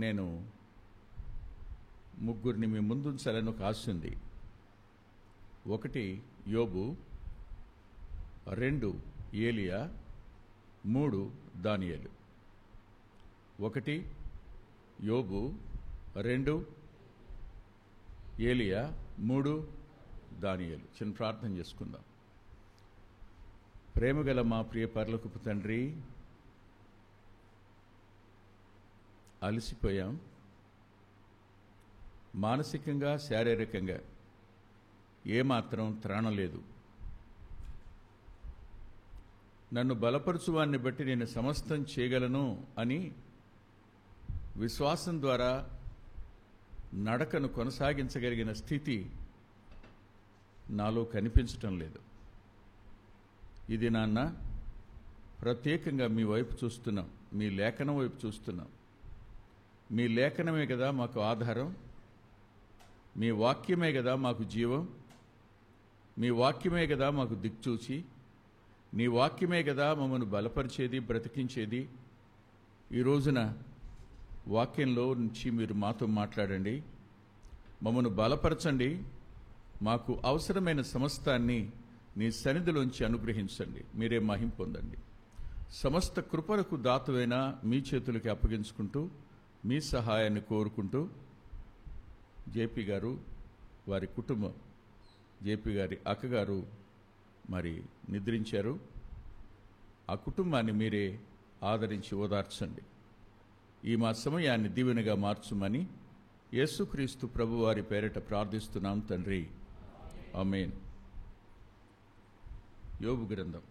నేను ముగ్గురిని మీ ముందుంచాలని ఒక ఆశ ఉంది. 1 యోబు, 2 ఏలియా, 3 దానియేలు. 1 యోబు, 2 ఏలియా, 3 దానియేలు. చిన్న ప్రార్థన చేసుకుందాం. ప్రేమగల మా ప్రియ పరలోకపు తండ్రి, అలసిపోయాం. మానసికంగా, శారీరకంగా ఏమాత్రం త్రాణం లేదు. నన్ను బలపరచువాన్ని బట్టి నేను సమస్తం చేయగలను అని విశ్వాసం ద్వారా నడకను కొనసాగించగలిగిన స్థితి నాలో కనిపించటం లేదు. ఇది నాన్న ప్రత్యేకంగా మీ వైపు చూస్తున్నాం, మీ లేఖనం వైపు చూస్తున్నాం. మీ లేఖనమే కదా మాకు ఆధారం, మీ వాక్యమే కదా మాకు జీవం, మీ వాక్యమే కదా మాకు దిక్చూచి, నీ వాక్యమే కదా మమ్మల్ని బలపరిచేది, బ్రతికించేది. ఈ రోజున వాక్యంలో నుంచి మీరు మాతో మాట్లాడండి, మమ్మల్ని బలపరచండి, మాకు అవసరమైన సమస్తాన్ని నీ సన్నిధిలోంచి అనుగ్రహించండి. మీరే మహిమ పొందండి. సమస్త కృపలకు దాతవైన మీ చేతులకి అప్పగించుకుంటూ మీ సహాయాన్ని కోరుకుంటూ, జేపీ గారు, వారి కుటుంబం, జేపీ గారి అక్కగారు మరి నిద్రించారు. ఆ కుటుంబాన్ని మీరే ఆదరించి ఓదార్చండి. ఈ మా సమయాన్ని దీవెనగా మార్చుమని యేసుక్రీస్తు ప్రభువారి పేరిట ప్రార్థిస్తున్నాం తండ్రి, ఆమేన్. యోబు గ్రంథం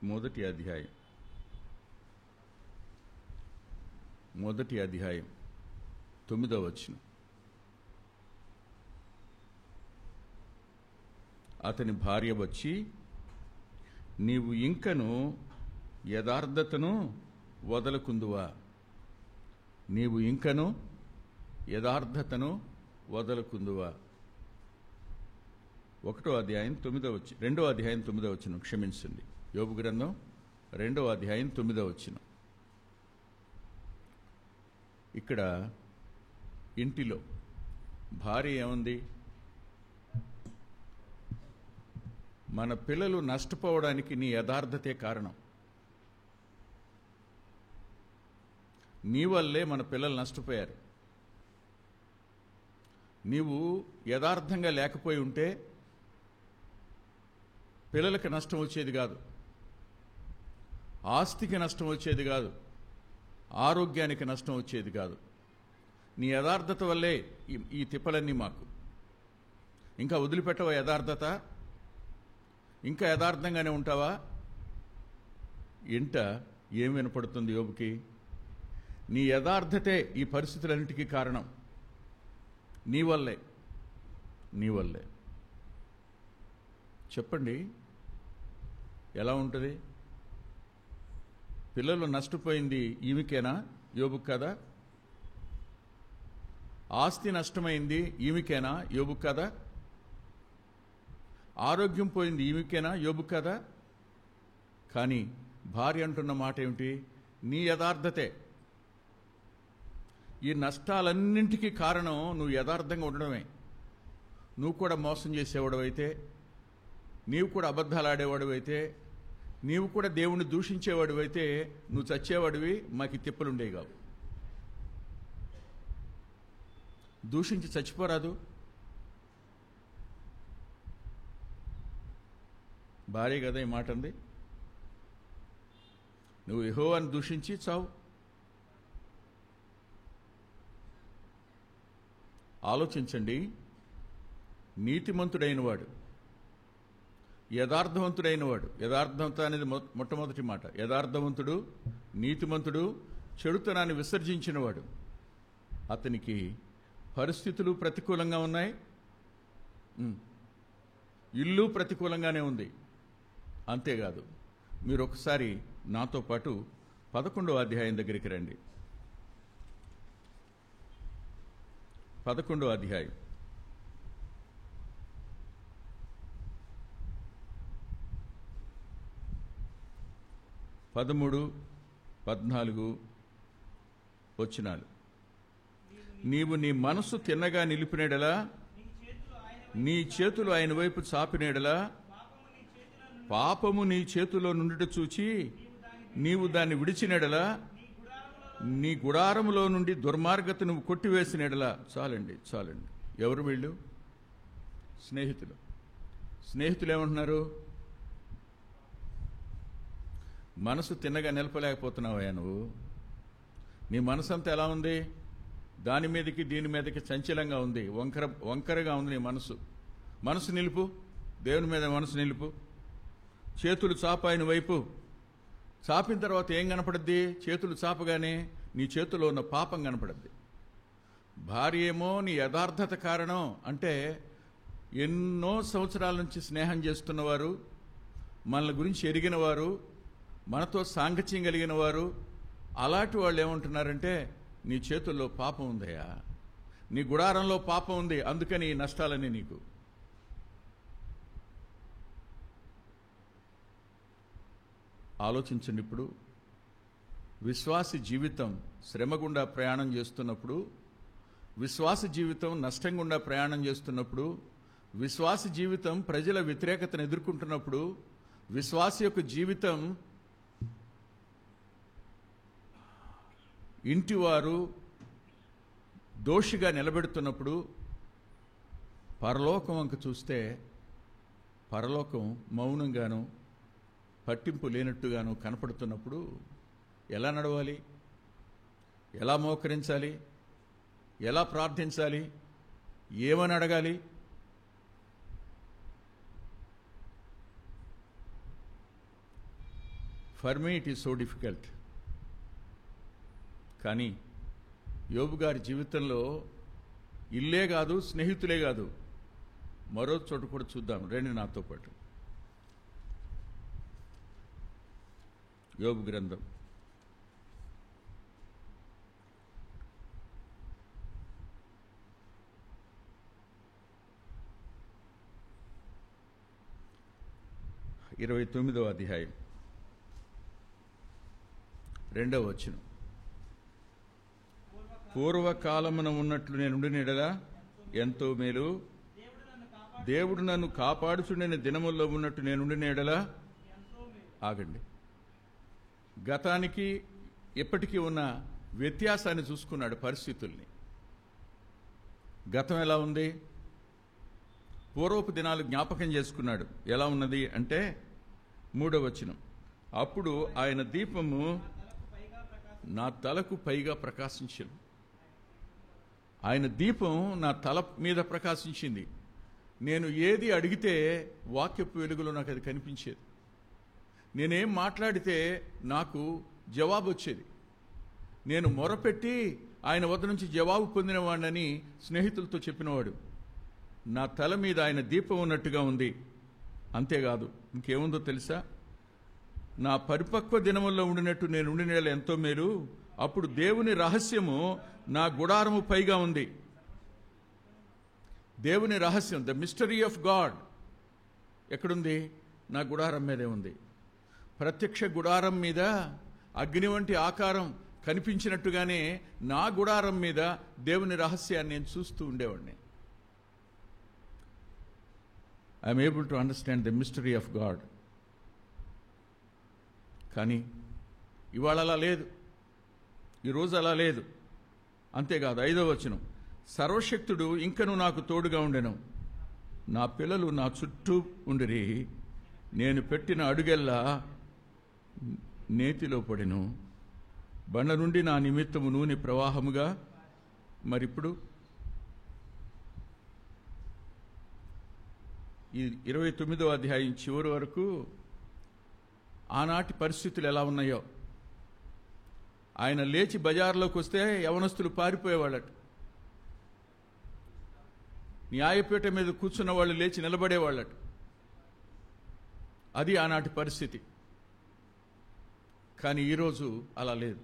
మొదటి అధ్యాయం 9వ వచనం. అతని భార్య వచ్చి, నీవు ఇంకను యథార్థతను వదలకుందువా? నీవు ఇంకను యథార్థతను వదలకుందువా? 2వ అధ్యాయం 9వ వచనం. క్షమించండి. యోబు గ్రంథం 2వ అధ్యాయం 9వ వచనం. ఇక్కడ ఇంటిలో భార్య ఏముంది? మన పిల్లలు నష్టపోవడానికి నీ యథార్థతే కారణం. నీ వల్లే మన పిల్లలు నష్టపోయారు. నీవు యథార్థంగా లేకపోయి ఉంటే పిల్లలకి నష్టం వచ్చేది కాదు, ఆస్తికి నష్టం వచ్చేది కాదు, ఆరోగ్యానికి నష్టం వచ్చేది కాదు. నీ యథార్థత వల్లే ఈ తిప్పలన్నీ మాకు. ఇంకా వదిలిపెట్టవా యథార్థత? ఇంకా యథార్థంగానే ఉంటావా? ఇంట ఏం వినపడుతుంది యోబుకి? నీ యథార్థతే ఈ పరిస్థితులన్నిటికీ కారణం. నీ వల్లే. చెప్పండి, ఎలా ఉంటుంది? పిల్లలు నష్టపోయింది ఈమెకేనా? యోబుకు కదా? ఆస్తి నష్టమైంది ఈమెకేనా? యోబుకు కదా? ఆరోగ్యం పోయింది ఈమెకేనా? యోబుకు కదా? కానీ భార్య అంటున్న మాట ఏమిటి? నీ యథార్థతే. ఈ నష్టాలన్నింటికీ కారణం నువ్వు యథార్థంగా ఉండడమే. నువ్వు కూడా మోసం చేసేవాడవైతే, నీవు కూడా అబద్ధాలు ఆడేవాడివైతే, నీవు కూడా దేవుణ్ణి దూషించేవాడివైతే నువ్వు చచ్చేవాడివి, మాకు తిప్పలుండేవి కావు. దూషించి చచ్చిపోరాదు. భార్య కదా ఈ మాట అంది. నువ్వు యెహోవాను దూషించి చావు. ఆలోచించండి. నీతిమంతుడైన వాడు, యథార్థవంతుడైన వాడు, యథార్థవంత అనేది మొట్టమొదటి మాట. యథార్థవంతుడు, నీతిమంతుడు, చెడుతనాన్ని విసర్జించినవాడు. అతనికి పరిస్థితులు ప్రతికూలంగా ఉన్నాయి, ఇల్లు ప్రతికూలంగానే ఉంది. అంతేకాదు, మీరు ఒకసారి నాతో పాటు 11వ అధ్యాయం దగ్గరికి రండి. 11వ అధ్యాయం 13, 14 వచనాలు. నీవు నీ మనసు తిన్నగా నిలిపినడలా, నీ చేతులు ఆయన వైపు చాపినడలా, పాపము నీ చేతిలో నుండి చూచి నీవు దాన్ని విడిచినడలా, నీ గుడారములో నుండి దుర్మార్గత నువ్వు కొట్టివేసినడలా. చాలండి. ఎవరు వీళ్ళు? స్నేహితులు. స్నేహితులు ఏమంటున్నారు? మనసు తిన్నగా నిలపలేకపోతున్నావా నువ్వు? నీ మనసు అంతా ఎలా ఉంది? దాని మీదకి దీని మీదకి చంచలంగా ఉంది, వంకరగా ఉంది నీ మనసు. మనసు నిలుపు, దేవుని మీద మనసు నిలుపు. చేతులు చాపు ఆయన వైపు. చాపిన తర్వాత ఏం కనపడద్ది? చేతులు చాపగానే నీ చేతిలో ఉన్న పాపం కనపడద్ది. భార్య ఏమో నీ యథార్థత కారణం అంటే, ఎన్నో సంవత్సరాల నుంచి స్నేహం చేస్తున్నవారు, మనల గురించి ఎరిగిన వారు, మనతో సాంగత్యం కలిగిన వారు, అలాంటి వాళ్ళు ఏమంటున్నారంటే, నీ చేతుల్లో పాపం ఉందయ్యా, నీ గుడారంలో పాపం ఉంది, అందుకని ఈ నష్టాలని నీకు. ఆలోచించండి. ఇప్పుడు విశ్వాసి జీవితం శ్రమ గుండా ప్రయాణం చేస్తున్నప్పుడు, విశ్వాస జీవితం నష్టం గుండా ప్రయాణం చేస్తున్నప్పుడు, విశ్వాస జీవితం ప్రజల వ్యతిరేకతను ఎదుర్కొంటున్నప్పుడు, విశ్వాస యొక్క జీవితం ఇంటివారు దోషిగా నిలబెడుతున్నప్పుడు, పరలోకం వంక చూస్తే పరలోకం మౌనంగాను పట్టింపు లేనట్టుగాను కనపడుతున్నప్పుడు ఎలా నడవాలి? ఎలా మోకరించాలి? ఎలా ప్రార్థించాలి? ఏమని అడగాలి? For me it is so difficult. కానీ యోబు గారి జీవితంలో ఇల్లే కాదు, స్నేహితులే కాదు, మరో చోటు కూడా చూద్దాం రండి నాతో పాటు. యోబు గ్రంథం 29వ అధ్యాయం 2వ వచనం. పూర్వకాలమున ఉన్నట్లు నేనుండిన యెడల ఎంతో మేలు, దేవుడు నన్ను కాపాడుచుండిన దినముల్లో ఉన్నట్టు నేనుండిన యెడల. ఆగండి. గతానికి ఇప్పటికీ ఉన్న వ్యత్యాసాన్ని చూసుకున్నాడు, పరిస్థితుల్ని. గతం ఎలా ఉంది? పూర్వపు దినాలు జ్ఞాపకం చేసుకున్నాడు. ఎలా ఉన్నది అంటే 3వ వచనం. అప్పుడు ఆయన దీపము నా తలకు పైగా ప్రకాశించింది. ఆయన దీపం నా తల మీద ప్రకాశించింది. నేను ఏది అడిగితే వాక్యపు వెలుగులో నాకు అది కనిపించేది. నేనేం మాట్లాడితే నాకు జవాబు వచ్చేది. నేను మొరపెట్టి ఆయన వద్ద నుంచి జవాబు పొందినవాడిని స్నేహితులతో చెప్పినవాడు. నా తల మీద ఆయన దీపం ఉన్నట్టుగా ఉంది. అంతేకాదు, ఇంకేముందో తెలుసా? నా పరిపక్వ దినముల్లో ఉండినట్టు నేను ఉండిన ఎంతో మేలు. అప్పుడు దేవుని రహస్యము నా గుడారము పైగా ఉంది. దేవుని రహస్యం, ద మిస్టరీ ఆఫ్ గాడ్ ఎక్కడుంది? నా గుడారం మీదే ఉంది. ప్రత్యక్ష గుడారం మీద అగ్ని వంటి ఆకారం కనిపించినట్టుగానే నా గుడారం మీద దేవుని రహస్యాన్ని నేను చూస్తూ ఉండేవాడిని. I'm able to understand the mystery of God. కానీ ఇవాళ అలా లేదు, ఈరోజు అలా లేదు. అంతేకాదు, 5వ వచనం. సర్వశక్తుడు ఇంకను నాకు తోడుగా ఉండెను, నా పిల్లలు నా చుట్టూ ఉండిరి, నేను పెట్టిన అడుగెల్లా నేతిలో పడెను, బండ నుండి నా నిమిత్తము నూనె ప్రవాహముగా. మరిప్పుడు ఈ 29వ అధ్యాయం చివరి వరకు ఆనాటి పరిస్థితులు ఎలా ఉన్నాయో, ఆయన లేచి బజార్లోకి వస్తే యవనస్తులు పారిపోయేవాళ్ళట. న్యాయపీఠ మీద కూర్చున్న వాళ్ళు లేచి నిలబడేవాళ్ళట. అది ఆనాటి పరిస్థితి. కానీ ఈరోజు అలా లేదు.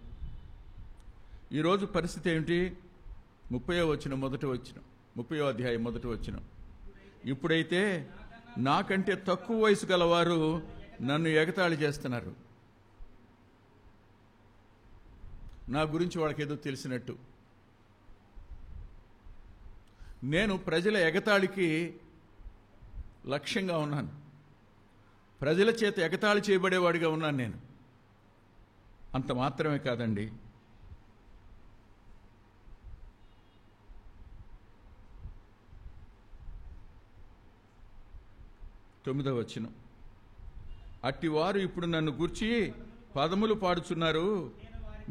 ఈరోజు పరిస్థితి ఏమిటి? 30వ అధ్యాయం మొదటి వచనం. ఇప్పుడైతే నాకంటే తక్కువ వయసు గలవారు నన్ను ఎగతాళి చేస్తున్నారు. నా గురించి వాళ్ళకి ఏదో తెలిసినట్టు. నేను ప్రజల ఎగతాళికి లక్ష్యంగా ఉన్నాను. ప్రజల చేత ఎగతాళి చేయబడేవాడిగా ఉన్నాను నేను. అంత మాత్రమే కాదండి, తొమ్మిదవ వచనం. అట్టివారు ఇప్పుడు నన్ను గూర్చి పదములు పాడుచున్నారు.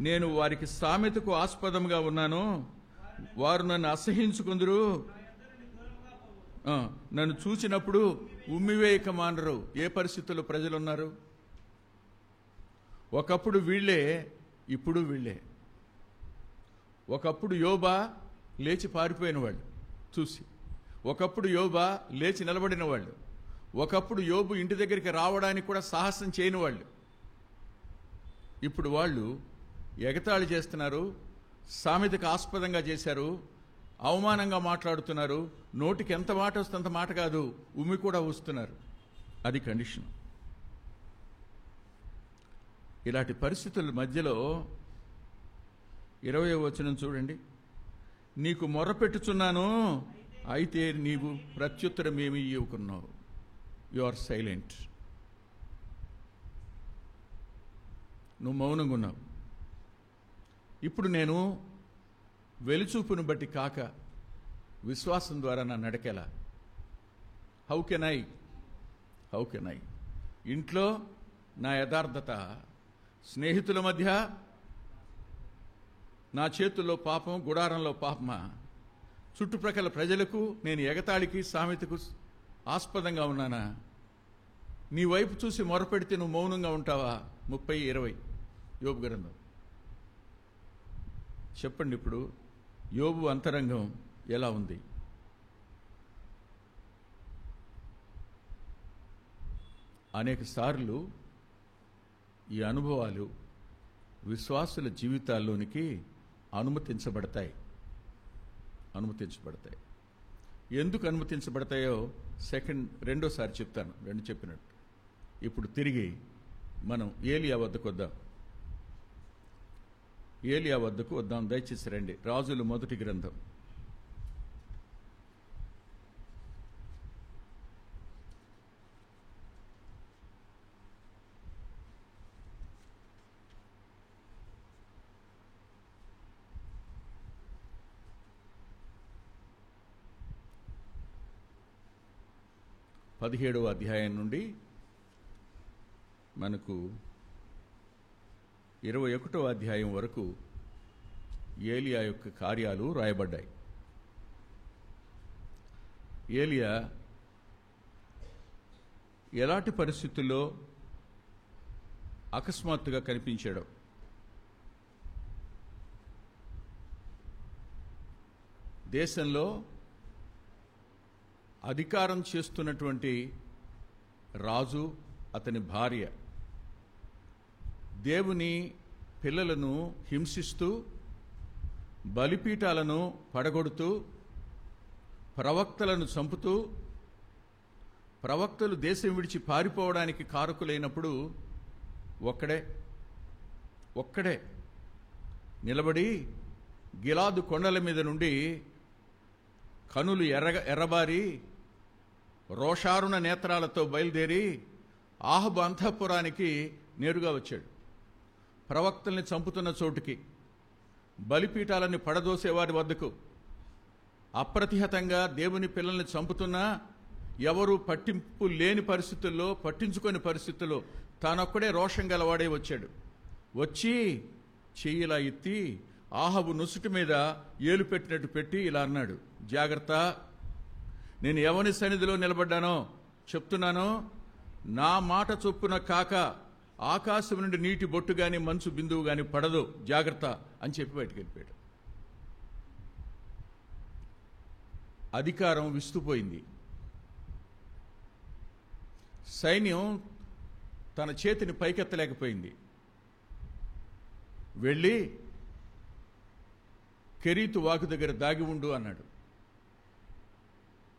నేను వారికి సామెతకు ఆస్పదముగా ఉన్నాను. వారు నన్ను అసహించుకుందరు. నన్ను చూసినప్పుడు ఉమ్మివేయక మానరు. ఏ పరిస్థితుల్లో ప్రజలున్నారు? ఒకప్పుడు వీళ్ళే, ఇప్పుడు వీళ్ళే. ఒకప్పుడు యోబా లేచి పారిపోయిన వాళ్ళు చూసి, ఒకప్పుడు యోబా లేచి నిలబడిన వాళ్ళు, ఒకప్పుడు యోబు ఇంటి దగ్గరికి రావడానికి కూడా సాహసం చేయని వాళ్ళు. ఇప్పుడు వాళ్ళు ఎగతాళి చేస్తున్నారు, సామెతకు ఆస్పదంగా చేశారు, అవమానంగా మాట్లాడుతున్నారు. నోటికి ఎంత మాట వస్తే అంత మాట కాదు, ఉమ్మి కూడా వస్తున్నారు. అది కండిషన్. ఇలాంటి పరిస్థితుల మధ్యలో 20వ వచనం చూడండి. నీకు మొర్రపెట్టుచున్నాను, అయితే నీవు ప్రత్యుత్తరం ఏమి ఇవ్వకున్నావు. You are silent. నువ్వు మౌనంగా ఉన్నావు. ఇప్పుడు నేను వెలుచూపును బట్టి కాక విశ్వాసం ద్వారా నా నడకెలా. హౌ కెన్ ఐ ఇంట్లో నా యథార్థత, స్నేహితుల మధ్య నా చేతుల్లో పాపం, గుడారంలో పాపమా, చుట్టుప్రక్కల ప్రజలకు నేను ఎగతాళికి సామెతకు ఆస్పదంగా ఉన్నానా? నీ వైపు చూసి మొరపెడితే నువ్వు మౌనంగా ఉంటావా? 30:20 యోబు గ్రంథం. చెప్పండి, ఇప్పుడు యోబు అంతరంగం ఎలా ఉంది? అనేక సార్లు ఈ అనుభవాలు విశ్వాసుల జీవితాల్లోనికి అనుమతించబడతాయి. ఎందుకు అనుమతించబడతాయో రెండోసారి చెప్తాను. రెండు చెప్పినట్టు. ఇప్పుడు తిరిగి మనం ఏలియా వద్దకు వద్దాం. దయచేసి రండి. రాజులు మొదటి గ్రంథం 17వ అధ్యాయం నుండి మనకు 21వ అధ్యాయం వరకు ఏలియా యొక్క కార్యాలు రాయబడ్డాయి. ఏలియా ఎలాంటి పరిస్థితుల్లో అకస్మాత్తుగా కనిపించాడు. దేశంలో అధికారం చేస్తున్నటువంటి రాజు, అతని భార్య దేవుని పిల్లలను హింసిస్తూ, బలిపీఠాలను పడగొడుతూ, ప్రవక్తలను చంపుతూ, ప్రవక్తలు దేశం విడిచి పారిపోవడానికి కారకులైనప్పుడు ఒక్కడే నిలబడి గిలాదు కొండల మీద నుండి కనులు ఎర్రబారి రోషారుణ నేత్రాలతో బయలుదేరి ఆహబు అంతఃపురానికి నేరుగా వచ్చాడు. ప్రవక్తల్ని చంపుతున్న చోటుకి, బలిపీఠాలని పడదోసేవారి వద్దకు, అప్రతిహతంగా దేవుని పిల్లల్ని చంపుతున్నా ఎవరు పట్టింపు లేని పరిస్థితుల్లో, పట్టించుకొని పరిస్థితుల్లో తానొక్కడే రోషం గలవాడే వచ్చాడు. వచ్చి చెయ్యిలా ఎత్తి ఆహబు నుసుటి మీద ఏలు పెట్టినట్టు పెట్టి ఇలా అన్నాడు, జాగ్రత్త, నేను ఎవని సన్నిధిలో నిలబడ్డానో చెప్తున్నాను, నా మాట చొప్పున కాక ఆకాశం నుండి నీటి బొట్టు గాని మంచు బిందువు గాని పడదు, జాగ్రత్త అని చెప్పి బయటికి వెళ్ళిపోయాడు. అధికారం విస్తుపోయింది. సైన్యం తన చేతిని పైకెత్తలేకపోయింది. వెళ్ళి కెరీతు వాకు దగ్గర దాగి ఉండు అన్నాడు.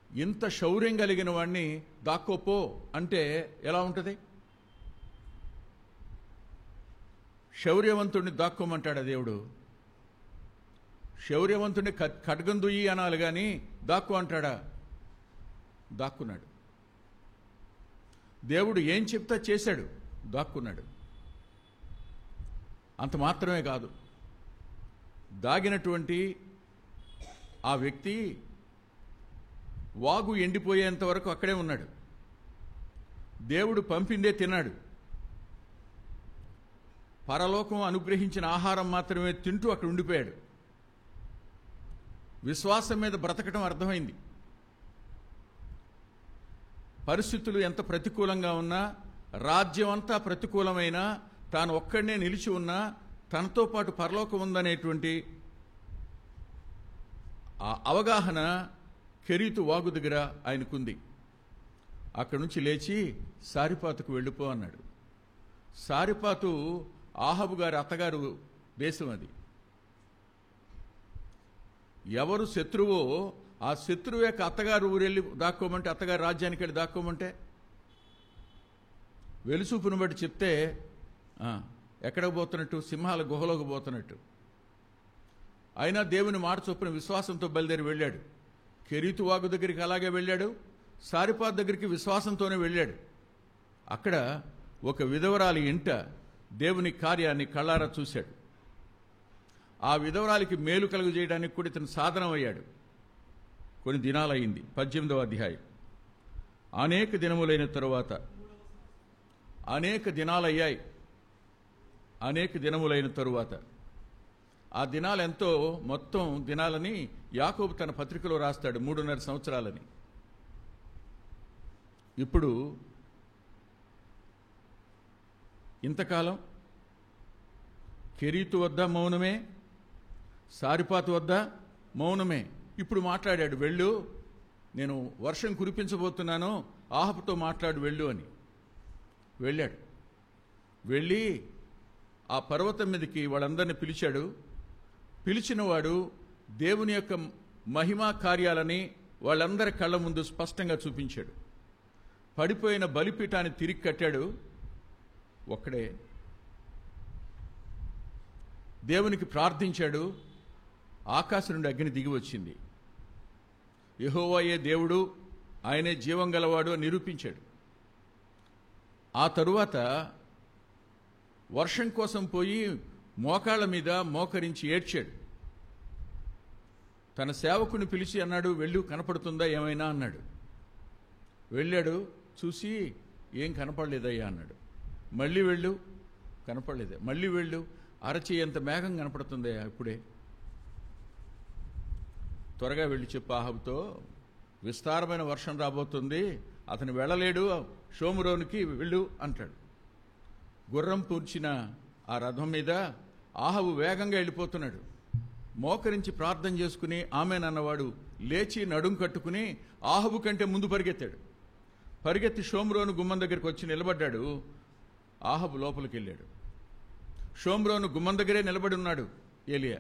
ఇంత శౌర్యం కలిగిన వాడిని దాక్కోపో అంటే ఎలా ఉంటుంది? శౌర్యవంతుడిని దాక్కోమంటాడా దేవుడు? శౌర్యవంతుడిని ఖడ్గం దుయ్యి అనాలి కానీ దాక్కు అంటాడా? దాక్కున్నాడు. దేవుడు ఏం చెప్తా చేశాడు, దాక్కున్నాడు. అంత మాత్రమే కాదు, దాగినటువంటి ఆ వ్యక్తి వాగు ఎండిపోయేంత వరకు అక్కడే ఉన్నాడు. దేవుడు పంపిందే తిన్నాడు. పరలోకం అనుగ్రహించిన ఆహారం మాత్రమే తింటూ అక్కడ ఉండిపోయాడు. విశ్వాసం మీద బ్రతకటం అర్థమైంది. పరిస్థితులు ఎంత ప్రతికూలంగా ఉన్నా, రాజ్యం అంతా ప్రతికూలమైనా, తాను ఒక్కడనే నిలిచి ఉన్నా తనతో పాటు పరలోకం ఉందనేటువంటి ఆ అవగాహన కెరీతు వాగు దగ్గర ఆయనకుంది. అక్కడి నుంచి లేచి సారిపాతుకు వెళ్ళిపో అన్నాడు. సారిపాతు ఆహాబు గారి అత్తగారు దేశం. అది ఎవరు శత్రువో ఆ శత్రువు యొక్క అత్తగారు ఊరెళ్ళి దాక్కోమంటే, అత్తగారు రాజ్యానికి వెళ్ళి దాక్కోమంటే, వెలుసూపును బట్టి చెప్తే ఎక్కడికి పోతున్నట్టు? సింహాల గుహలోకి పోతున్నట్టు. అయినా దేవుని మాట చొప్పున విశ్వాసంతో బయలుదేరి వెళ్ళాడు. కెరీతు వాగు దగ్గరికి అలాగే వెళ్ళాడు. సారిపాతు దగ్గరికి విశ్వాసంతోనే వెళ్ళాడు. అక్కడ ఒక విధవరాలి ఇంట దేవుని కార్యాన్ని కళ్ళారా చూశాడు. ఆ విధవరాలికి మేలు కలుగు చేయడానికి కూడా ఇతను సాధనమయ్యాడు. కొన్ని దినాలయ్యింది. 18వ అధ్యాయం. అనేక దినములైన తరువాత, అనేక దినాలయ్యాయి. అనేక దినములైన తరువాత, ఆ దినాలెంతో, మొత్తం దినాలని యాకోబు తన పత్రికలో రాస్తాడు, 3.5 సంవత్సరాలని. ఇప్పుడు ఇంతకాలం కెరీతు వద్ద మౌనమే, సారిపాతు వద్ద మౌనమే. ఇప్పుడు మాట్లాడాడు, వెళ్ళు, నేను వర్షం కురిపించబోతున్నాను, ఆహాబుతో మాట్లాడు వెళ్ళు అని. వెళ్ళాడు. వెళ్ళి ఆ పర్వతం మీదకి వాళ్ళందరినీ పిలిచాడు. పిలిచినవాడు దేవుని యొక్క మహిమా కార్యాలని వాళ్ళందరి కళ్ళ ముందు స్పష్టంగా చూపించాడు. పడిపోయిన బలిపీఠాన్ని తిరిగి కట్టాడు. ఒక్కడే దేవునికి ప్రార్థించాడు. ఆకాశం నుండి అగ్ని దిగి వచ్చింది. యెహోవాయే దేవుడు, ఆయనే జీవం గలవాడు అని నిరూపించాడు. ఆ తరువాత వర్షం కోసం పోయి మోకాళ్ళ మీద మోకరించి ఏడ్చాడు. తన సేవకుని పిలిచి అన్నాడు, వెళ్ళు, కనపడుతుందా ఏమైనా అన్నాడు. వెళ్ళాడు. చూసి, ఏం కనపడలేదయ్యా అన్నాడు. మళ్ళీ వెళ్ళు, కనపడలేదే. మళ్ళీ వెళ్ళు, అరచేయంత మేఘం కనపడుతుందయ్యా ఇప్పుడే. త్వరగా వెళ్ళి చెప్పు ఆహాబుతో, విస్తారమైన వర్షం రాబోతుంది, అతను వెళ్ళలేడు, షోమ్రోనుకి వెళ్ళు అంటాడు. గుర్రం పూడ్చిన ఆ రథం మీద ఆహాబు వేగంగా వెళ్ళిపోతున్నాడు. మోకరించి ప్రార్థన చేసుకుని ఆమెనన్నవాడు లేచి నడుం కట్టుకుని ఆహాబు కంటే ముందు పరిగెత్తాడు. పరిగెత్తి షోమ్రోను గుమ్మం దగ్గరికి వచ్చి నిలబడ్డాడు. ఆహాబు లోపలికి వెళ్ళాడు. షోమ్రోను గుమ్మం దగ్గరే నిలబడి ఉన్నాడు ఏలియా.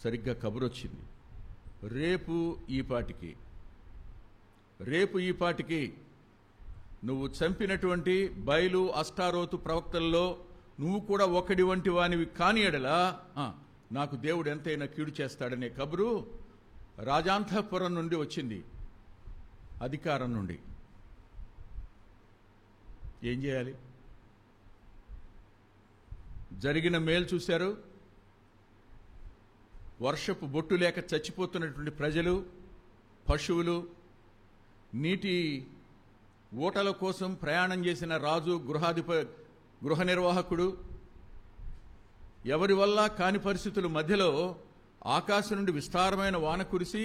సరిగ్గా కబురు వచ్చింది, రేపు ఈ పాటికి నువ్వు చంపినటువంటి బయలు అష్టారోతు ప్రవక్తల్లో నువ్వు కూడా ఒకడి వంటి వానివి కాని ఎడలా నాకు దేవుడు ఎంతైనా కీడు చేస్తాడనే కబురు రాజాంతఃపురం నుండి వచ్చింది, అధికారం నుండి. ఏం చేయాలి? జరిగిన మేలు చూశారు. వర్షపు బొట్టు లేక చచ్చిపోతున్నటువంటి ప్రజలు, పశువులు, నీటి ఊటల కోసం ప్రయాణం చేసిన రాజు, గృహ నిర్వాహకుడు, ఎవరి వల్ల కాని పరిస్థితుల మధ్యలో ఆకాశం నుండి విస్తారమైన వాన కురిసి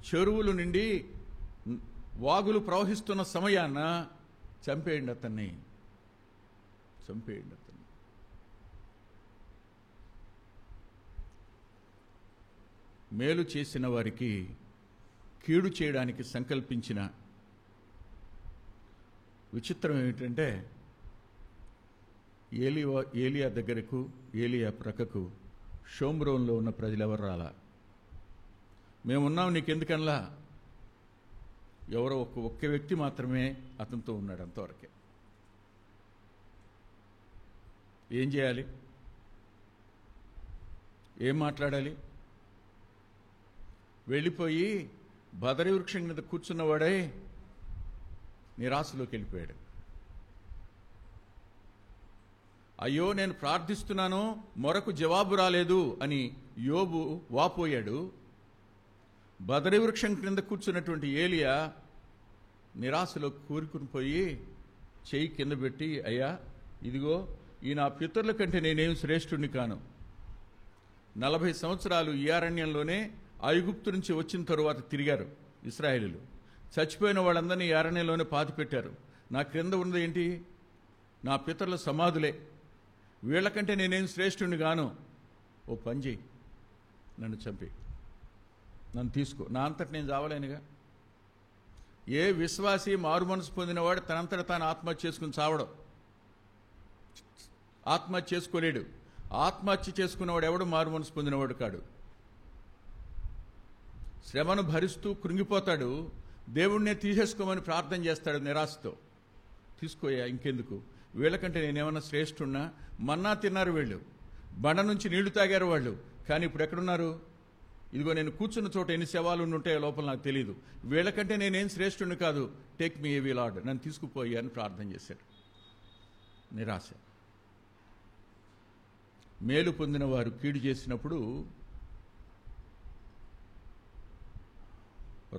చెరువులు నిండి వాగులు ప్రవహిస్తున్న సమయాన చంపేయండి అతన్ని. మేలు చేసిన వారికి కీడు చేయడానికి సంకల్పించిన విచిత్రం ఏమిటంటే, ఏలియా దగ్గరకు, ఏలియా ప్రక్కకు షోమ్రోన్లో ఉన్న ప్రజలెవరు రాలా. మేమున్నాం నీకెందుకనలా. ఎవరో ఒక్క వ్యక్తి మాత్రమే అతనితో ఉన్నాడు, అంతవరకే. ఏం చేయాలి? ఏం మాట్లాడాలి? వెళ్ళిపోయి బదరి వృక్షం మీద కూర్చున్నవాడే నిరాశలోకి వెళ్ళిపోయాడు. అయ్యో నేను ప్రార్థిస్తున్నాను, మొరకు జవాబు రాలేదు అని యోబు వాపోయాడు. బదరి వృక్షం క్రింద కూర్చున్నటువంటి ఏలియా నిరాశలో కూరుకుని పోయి చెయ్యి కింద పెట్టి, అయ్యా ఇదిగో ఈ నా పితరుల కంటే నేనేం శ్రేష్ఠుణ్ణి కాను. 40 సంవత్సరాలు ఈ అరణ్యంలోనే ఐగుప్తు నుంచి వచ్చిన తరువాత తిరిగారు ఇశ్రాయేలీయులు. చచ్చిపోయిన వాళ్ళందరినీ ఈ అరణ్యంలోనే పాతిపెట్టారు. నా క్రింద ఉన్నది ఏంటి? నా పితరుల సమాధులే. వీళ్ళకంటే నేనేం శ్రేష్ఠుణ్ణి గాను. ఓ పని చేయి, నన్ను చంపి, నన్ను తీసుకో. నా అంతటి నేను చావలేనుగా. ఏ విశ్వాసి మారు మనసు పొందినవాడు తనంతట తాను ఆత్మహత్య చేసుకుని చావడం. ఆత్మహత్య చేసుకోలేడు. ఆత్మహత్య చేసుకున్నవాడు ఎవడు మారు మనసు పొందినవాడు కాడు. శ్రమను భరిస్తూ కృంగిపోతాడు. దేవుణ్ణే తీసేసుకోమని ప్రార్థన చేస్తాడు నిరాశతో. తీసుకోయా, ఇంకెందుకు, వీళ్ళకంటే నేనేమన్నా శ్రేష్ఠున్నా? మన్నా తిన్నారు వీళ్ళు, బండ నుంచి నీళ్లు తాగారు వాళ్ళు, కానీ ఇప్పుడు ఎక్కడున్నారు? ఇదిగో నేను కూర్చున్న చోట ఎన్ని శవాలు ఉంటాయో లోపల నాకు తెలియదు. వీళ్ళకంటే నేనేం శ్రేష్ఠుని కాదు. టేక్ మీ ఏవీ లార్డ్, నన్ను తీసుకుపోయి అని ప్రార్థన చేశాడు. నిరాశ. మేలు పొందిన వారు కీడు చేసినప్పుడు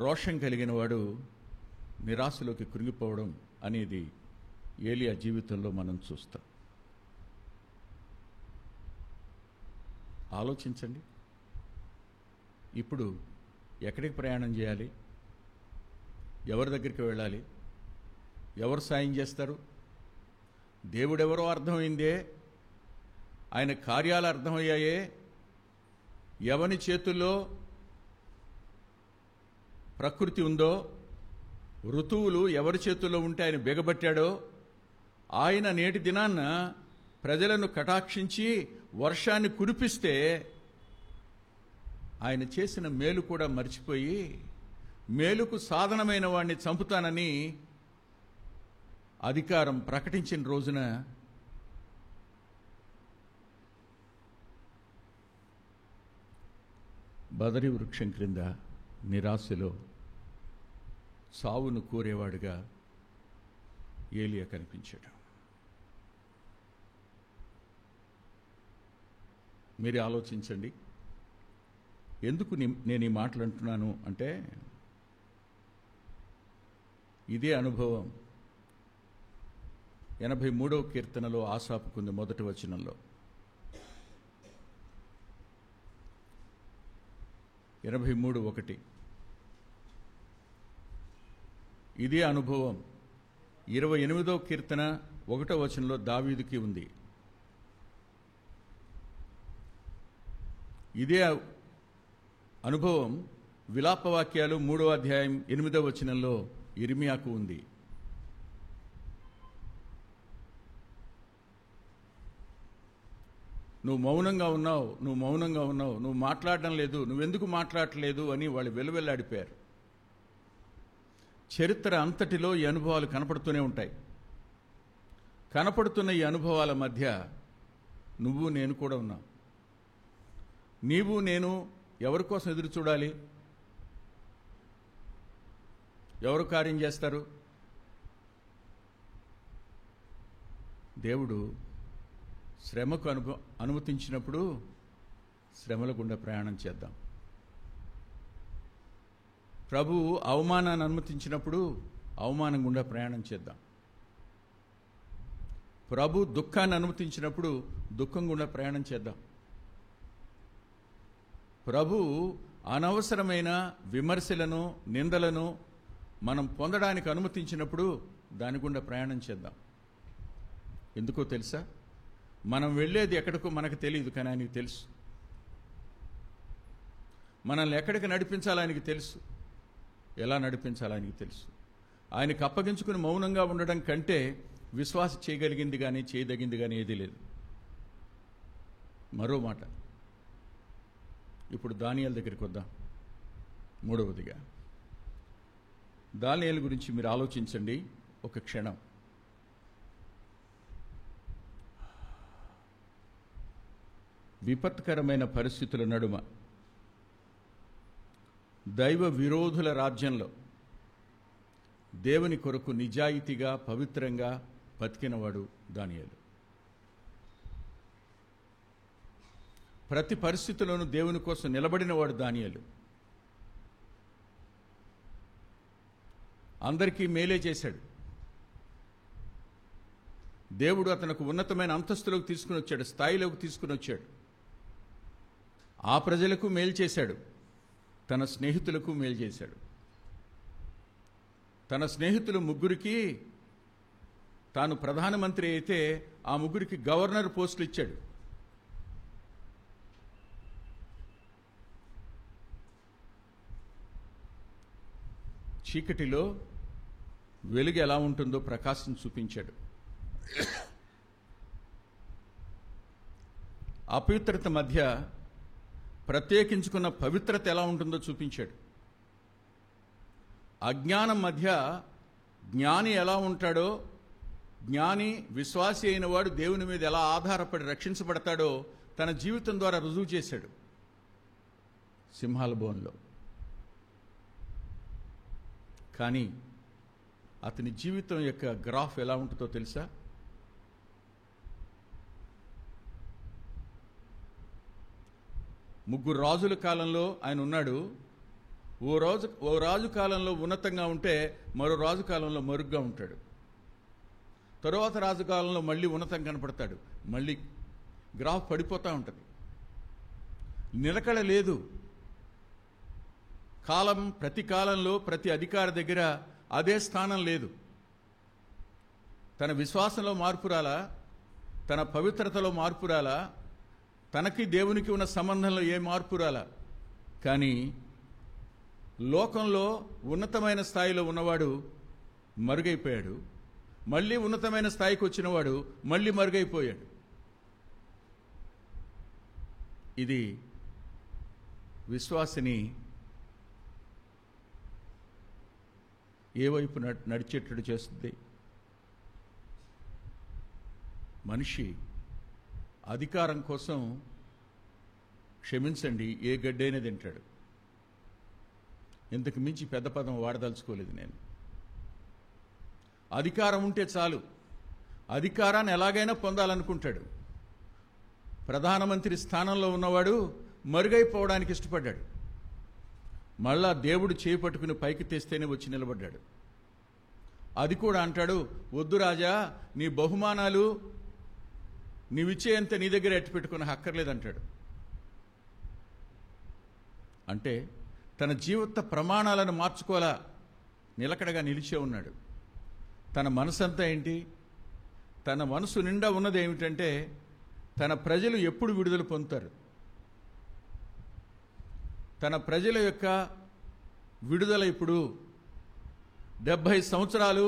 రోషం కలిగిన వాడు నిరాశలోకి కృంగిపోవడం అనేది ఏలియా జీవితంలో మనం చూస్తాం. ఆలోచించండి. ఇప్పుడు ఎక్కడికి ప్రయాణం చేయాలి? ఎవరి దగ్గరికి వెళ్ళాలి? ఎవరు సాయం చేస్తారు? దేవుడెవరో అర్థమైందే, ఆయన కార్యాలు అర్థమయ్యాయే. ఎవని చేతుల్లో ప్రకృతి ఉందో, ఋతువులు ఎవరి చేతుల్లో ఉంటే ఆయన బిగబట్టాడో, ఆయన నేటి దినాన్న ప్రజలను కటాక్షించి వర్షాన్ని కురిపిస్తే ఆయన చేసిన మేలు కూడా మర్చిపోయి మేలుకు సాధనమైన వాడిని చంపుతానని అధికారం ప్రకటించిన రోజున బదరి వృక్షం క్రింద నిరాశలో సావును కోరేవాడుగా ఏలియా కనిపించాడు. మీరు ఆలోచించండి. ఎందుకు నేను ఈ మాటలు అంటున్నాను అంటే, ఇదే అనుభవం 83వ కీర్తనలో ఆసాపుకుంది. మొదటి వచనంలో 83:1 ఇదే అనుభవం 28వ కీర్తన 1వ వచనంలో దావీదుకి ఉంది. ఇదే అనుభవం విలాపవాక్యాలు 3వ అధ్యాయం 8వ వచనంలో ఇర్మియాకు ఉంది. నువ్వు మౌనంగా ఉన్నావు, నువ్వు మౌనంగా ఉన్నావు, నువ్వు మాట్లాడడం లేదు, నువ్వెందుకు మాట్లాడట్లేదు అని వాళ్ళు వెలువెల్లాడిపోయారు. చరిత్ర అంతటిలో ఈ అనుభవాలు కనపడుతూనే ఉంటాయి. కనపడుతున్న ఈ అనుభవాల మధ్య నువ్వు నేను కూడా ఉన్నావు. నీవు నేను ఎవరి కోసం ఎదురు చూడాలి? ఎవరు కార్యం చేస్తారు? దేవుడు శ్రమకు అనుమతించినప్పుడు శ్రమల గుండా ప్రయాణం చేద్దాం. ప్రభువు అవమానాన్ని అనుమతించినప్పుడు అవమానం గుండా ప్రయాణం చేద్దాం. ప్రభు దుఃఖాన్ని అనుమతించినప్పుడు దుఃఖం గుండా ప్రయాణం చేద్దాం. ప్రభు అనవసరమైన విమర్శలను, నిందలను మనం పొందడానికి అనుమతించినప్పుడు దాని గుండా ప్రయాణం చేద్దాం. ఎందుకో తెలుసా? మనం వెళ్ళేది ఎక్కడికో మనకు తెలియదు, కానీ ఆయనకి తెలుసు. మనల్ని ఎక్కడికి నడిపించాలో ఆయనకి తెలుసు, ఎలా నడిపించాలో ఆయనకి తెలుసు. ఆయనకు అప్పగించుకుని మౌనంగా ఉండడం కంటే విశ్వాసం చేయగలిగింది కానీ చేయదగింది కానీ ఏదీ లేదు. మరో మాట, ఇప్పుడు దానియేలు దగ్గరికి వద్దాం. మూడవదిగా దానియేలు గురించి మీరు ఆలోచించండి ఒక క్షణం. విపత్కరమైన పరిస్థితుల నడుమ దైవ విరోధుల రాజ్యంలో దేవుని కొరకు నిజాయితీగా పవిత్రంగా బతికినవాడు దానియేలు. ప్రతి పరిస్థితిలోనూ దేవుని కోసం నిలబడినవాడు దానియేలు. అందరికీ మేలే చేశాడు. దేవుడు అతనికి ఉన్నతమైన అంతస్తులోకి తీసుకుని వచ్చాడు, స్థాయిలోకి తీసుకుని వచ్చాడు. ఆ ప్రజలకు మేలు చేశాడు, తన స్నేహితులకు మేలు చేశాడు. తన స్నేహితులు ముగ్గురికి తాను ప్రధానమంత్రి అయితే ఆ ముగ్గురికి గవర్నర్ పోస్టులు ఇచ్చాడు. చీకటిలో వెలుగు ఎలా ఉంటుందో ప్రకాశం చూపించాడు. అపవిత్రత మధ్య ప్రత్యేకించుకున్న పవిత్రత ఎలా ఉంటుందో చూపించాడు. అజ్ఞానం మధ్య జ్ఞాని ఎలా ఉంటాడో, జ్ఞాని విశ్వాసి అయిన వాడు దేవుని మీద ఎలా ఆధారపడి రక్షించబడతాడో తన జీవితం ద్వారా రుజువు చేశాడు సింహాల బోన్లో. కానీ అతని జీవితం యొక్క గ్రాఫ్ ఎలా ఉంటుందో తెలుసా? ముగ్గురు రాజుల కాలంలో ఆయన ఉన్నాడు. ఓ రాజు కాలంలో ఉన్నతంగా ఉంటే మరో రాజు కాలంలో మరుగ్గా ఉంటాడు. తరువాత రాజు కాలంలో మళ్ళీ ఉన్నతం కనపడతాడు, మళ్ళీ గ్రాఫ్ పడిపోతూ ఉంటుంది. నిలకడ లేదు. ప్రతి కాలంలో ప్రతి అధికారి దగ్గర అదే స్థానం లేదు. తన విశ్వాసంలో మార్పు రాలా, తన పవిత్రతలో మార్పు రాలా, తనకి దేవునికి ఉన్న సంబంధంలో ఏ మార్పు రాలా. కానీ లోకంలో ఉన్నతమైన స్థాయిలో ఉన్నవాడు మరుగైపోయాడు, మళ్ళీ ఉన్నతమైన స్థాయికి వచ్చినవాడు మళ్ళీ మరుగైపోయాడు. ఇది విశ్వాసిని ఏ వైపు నడిచేటట్టు చేస్తుంది? మనిషి అధికారం కోసం, క్షమించండి, ఏ గడ్డైనా తింటాడు. ఇంతకు మించి పెద్ద పదం వాడదలుచుకోలేదు నేను. అధికారం ఉంటే చాలు, అధికారాన్ని ఎలాగైనా పొందాలనుకుంటాడు. ప్రధానమంత్రి స్థానంలో ఉన్నవాడు మరుగైపోవడానికి ఇష్టపడ్డాడు. మళ్ళా దేవుడు చేపట్టుకుని పైకి తెస్తేనే వచ్చి నిలబడ్డాడు. అది కూడా అంటాడు, వద్దు రాజా, నీ బహుమానాలు నీవిచ్చేంత నీ దగ్గర ఎట్టు పెట్టుకుని హక్కర్లేదంటాడు. అంటే తన జీవిత ప్రమాణాలను మార్చుకోవాలా, నిలకడగా నిలిచే ఉన్నాడు. తన మనసంతా ఏంటి? తన మనసు నిండా ఉన్నది ఏమిటంటే తన ప్రజలు ఎప్పుడు విడుదల పొందుతారు, తన ప్రజల యొక్క విడుదల ఇప్పుడు 70 సంవత్సరాలు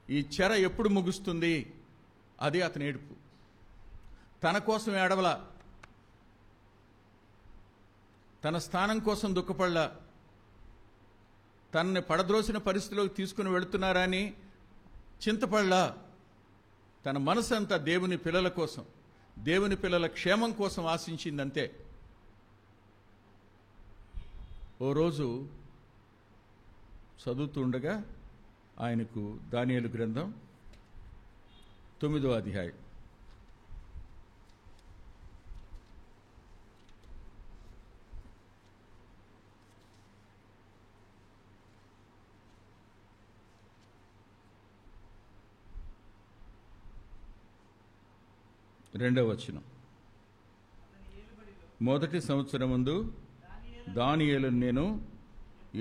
ఈ చెర ఎప్పుడు ముగుస్తుంది, అది అతని ఏడుపు. తన కోసం ఏడవల, తన స్థానం కోసం దుఃఖపడలా, తనని పడద్రోసిన పరిస్థితిలోకి తీసుకుని వెళుతున్నారని చింతపడలా. తన మనసు అంతా దేవుని పిల్లల కోసం, దేవుని పిల్లల క్షేమం కోసం ఆశించిందంతే. ఓ రోజు చదువుతుండగా ఆయనకు దానియేలు గ్రంథం 9వ అధ్యాయం రెండవ వచనం. మొదటి సంవత్సరం ముందు దానియేలును నేను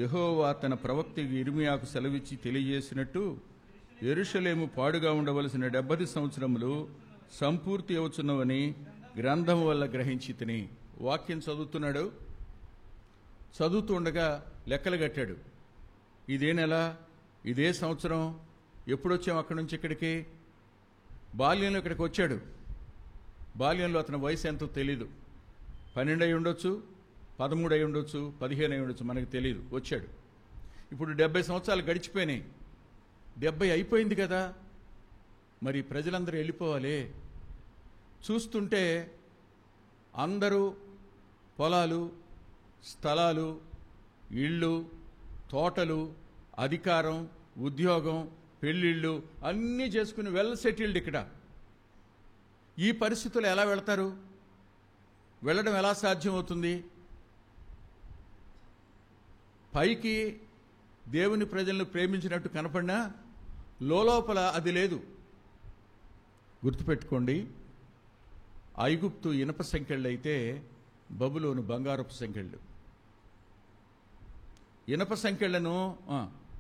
యెహోవా తన ప్రవక్త ఇర్మియాకు సెలవిచ్చి తెలియజేసినట్టు యెరూషలేము పాడుగా ఉండవలసిన 70 సంవత్సరములు సంపూర్తి అవుతున్నవని గ్రంథం వల్ల గ్రహించి తిని. వాక్యం చదువుతున్నాడు, చదువుతూ ఉండగా లెక్కలు కట్టాడు. ఇదే నెల, ఇదే సంవత్సరం, ఎప్పుడొచ్చాం అక్కడి నుంచి ఇక్కడికి? బాల్యంలో ఇక్కడికి వచ్చాడు. బాల్యంలో అతని వయసు ఎంతో తెలీదు. 12 అయి ఉండొచ్చు, 13 అయి ఉండొచ్చు, 15 అయి ఉండొచ్చు, మనకు తెలియదు. వచ్చాడు. ఇప్పుడు 70 సంవత్సరాలు గడిచిపోయినాయి. 70 అయిపోయింది కదా, మరి ప్రజలందరూ వెళ్ళిపోవాలి. చూస్తుంటే అందరూ పొలాలు, స్థలాలు, ఇళ్ళు, తోటలు, అధికారం, ఉద్యోగం, పెళ్ళిళ్ళు అన్నీ చేసుకుని వెల్ సెటిల్డ్. ఇక్కడ ఈ పరిస్థితులు ఎలా వెళతారు? వెళ్ళడం ఎలా సాధ్యమవుతుంది? పైకి దేవుని ప్రజలను ప్రేమించినట్టు కనపడినా లోపల అది లేదు. గుర్తుపెట్టుకోండి, ఐగుప్తు ఇనప సంకెళ్ళు అయితే బబులోను బంగారపు సంకెళ్ళు. ఇనప సంకెళ్లను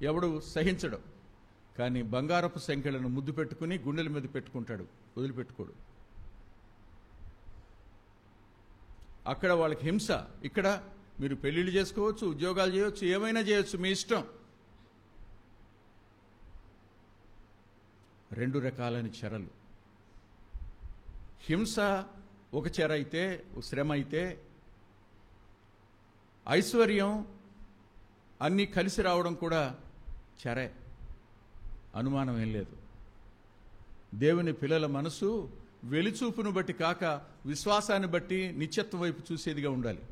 ఎవడు సహించడు, కానీ బంగారపు సంకెళ్లను ముద్దు పెట్టుకుని గుండెల మీద పెట్టుకుంటాడు, వదిలిపెట్టుకోడు. అక్కడ వాళ్ళకి హింస, ఇక్కడ మీరు పెళ్లిళ్ళు చేసుకోవచ్చు, ఉద్యోగాలు చేయవచ్చు, ఏమైనా చేయొచ్చు, మీ ఇష్టం. 2 రకాలైన చెరలు. హింస ఒక చెర అయితే, శ్రమ అయితే, ఐశ్వర్యం అన్నీ కలిసి రావడం కూడా చెరే, అనుమానం ఏం లేదు. దేవుని పిల్లల మనసు వెలిచూపును బట్టి కాక విశ్వాసాన్ని బట్టి నిత్యత్వం వైపు చూసేదిగా ఉండాలి.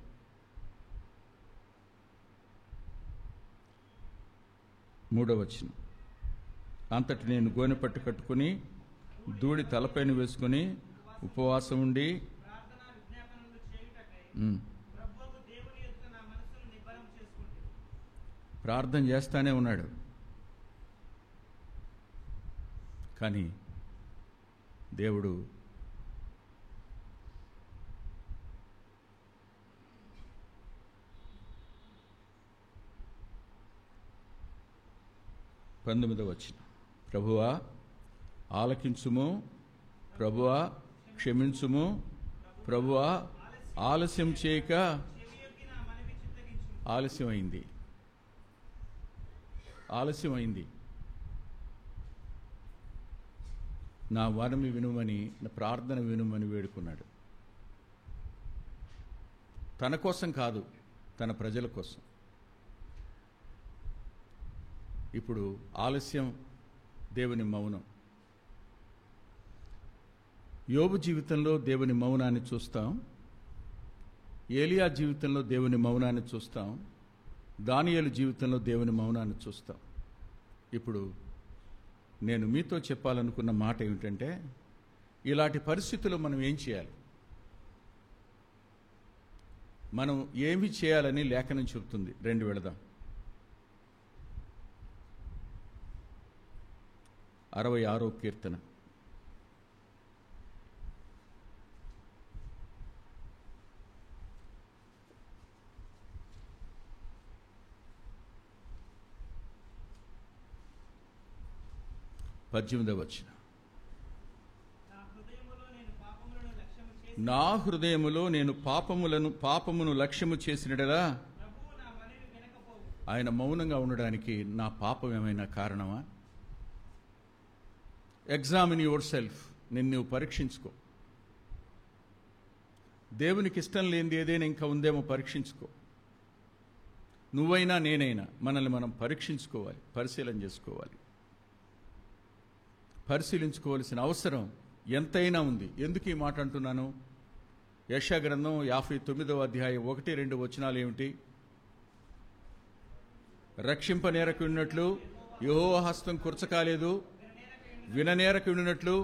మూడవ వచనం, అంతటి నేను గోనె పట్టు కట్టుకుని ధూళి తలపైన వేసుకుని ఉపవాసం ఉండి ప్రార్థన చేస్తానే ఉన్నాడు. కానీ దేవుడు పంతొమ్మిదవ వచనం, ప్రభువా ఆలకించుము, ప్రభువా క్షమించుము, ప్రభువా ఆలస్యం చేయక. ఆలస్యమైంది, ఆలస్యమైంది. నా వరమి వినుమని, నా ప్రార్థన వినుమని వేడుకున్నాడు. తన కోసం కాదు, తన ప్రజల కోసం. ఇప్పుడు ఆలస్యం, దేవుని మౌనం. యోబు జీవితంలో దేవుని మౌనాన్ని చూస్తాం, ఏలియా జీవితంలో దేవుని మౌనాన్ని చూస్తాం, దానియేలు జీవితంలో దేవుని మౌనాన్ని చూస్తాం. ఇప్పుడు నేను మీతో చెప్పాలనుకున్న మాట ఏమిటంటే, ఇలాంటి పరిస్థితుల్లో మనం ఏం చేయాలి? మనం ఏమి చేయాలని లేఖనం చెబుతుంది. 2 వెళదాం. 66వ కీర్తన. పద్దెనిమిదవ వచనం, నా హృదయములో నేను పాపమును లక్ష్యము చేసినడలా. ఆయన మౌనంగా ఉండడానికి నా పాపం ఏమైనా కారణమా? Examine yourself. నిన్ను పరీక్షించుకో. దేవునికి ఇష్టం లేనిది ఏదైనా ఇంకా ఉందేమో పరీక్షించుకో. నువ్వైనా నేనైనా మనల్ని మనం పరీక్షించుకోవాలి, పరిశీలన చేసుకోవాలి. పరిశీలించుకోవాల్సిన అవసరం ఎంతైనా ఉంది. ఎందుకు ఈ మాట అంటున్నాను? యెషయా గ్రంథం 59వ అధ్యాయం 1-2 వచనాలు ఏమిటి? రక్షింపనేరకు ఉన్నట్లు యెహోవా హస్తం కురచకాలేదు, విననేరకు ఉన్నట్లు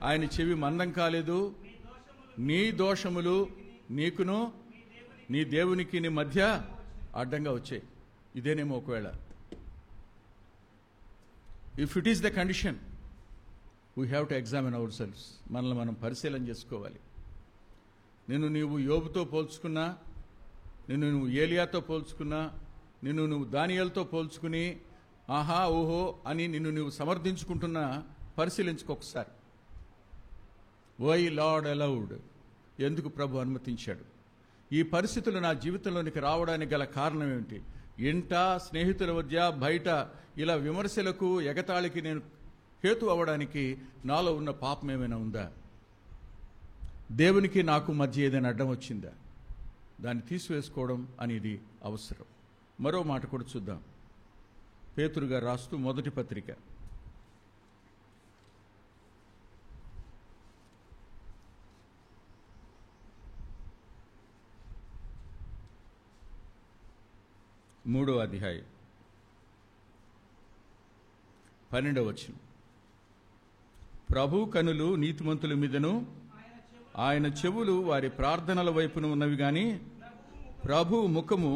ఆయన చెవి మందం కాలేదు. నీ దోషములు నీకును నీ దేవునికి నీ మధ్య అడ్డంగా వచ్చాయి. ఇదేనేమో ఒకవేళ. If it is the condition, we have to examine our selfs. మనల్ని మనం పరిశీలన చేసుకోవాలి. నీవు యోబుతో పోల్చుకున్నా, నువ్వు ఏలియాతో పోల్చుకున్నా, నిన్ను నువ్వు దానియేలుతో పోల్చుకుని ఆహా ఓహో అని నిన్ను నువ్వు సమర్థించుకుంటున్నా పరిశీలించుకొకసారి. వై లార్డ్ అలౌడ్, ఎందుకు ప్రభు అనుమతించాడు? ఈ పరిస్థితులు నా జీవితంలోనికి రావడానికి గల కారణం ఏమిటి? ఇంట, స్నేహితుల మధ్య, బయట ఇలా విమర్శలకు, ఎగతాళికి నేను హేతు అవ్వడానికి నాలో ఉన్న పాపం ఏమైనా ఉందా? దేవునికి నాకు మధ్య ఏదైనా అడ్డం వచ్చిందా? దాన్ని తీసివేసుకోవడం అనేది అవసరం. మరో మాట కూడా చూద్దాం. పేతురు గారు రాస్తూ మొదటి పత్రిక 3వ అధ్యాయం 12వ వచనం. ప్రభు కనులు నీతిమంతుల మీదను ఆయన చెవులు వారి ప్రార్థనల వైపున ఉన్నవి గాని ప్రభు ముఖము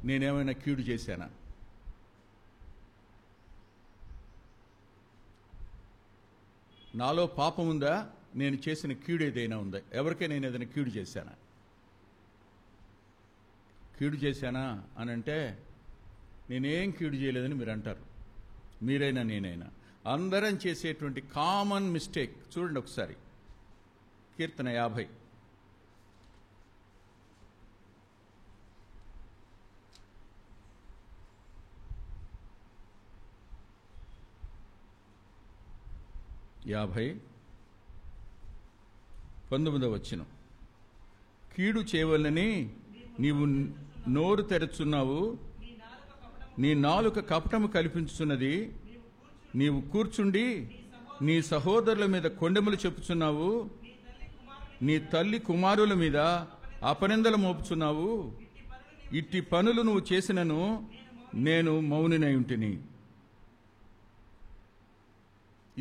నేనేమైనా కీడు చేశానా? నాలో పాపం ఉందా? నేను చేసిన కీడు ఏదైనా ఉందా? ఎవరికైనా నేను ఏదైనా కీడు చేశానా? కీడు చేశానా అని అంటే నేనేం కీడు చేయలేదని మీరు అంటారు. మీరైనా నేనైనా అందరం చేసేటువంటి కామన్ మిస్టేక్. చూడండి ఒకసారి కీర్తన 50. యాభై 19వ వచనం. కీడు చేయవలనని నీవు నోరు తెరచున్నావు, నీ నాలుక కపటము కల్పించుచున్నది. నీవు కూర్చుండి నీ సహోదరుల మీద కొండెములు చెప్పుచున్నావు, నీ తల్లి కుమారుల మీద అపనిందలు మోపుచున్నావు. ఇట్టి పనులు నువ్వు చేసినను నేను మౌనినై ఉంటిని.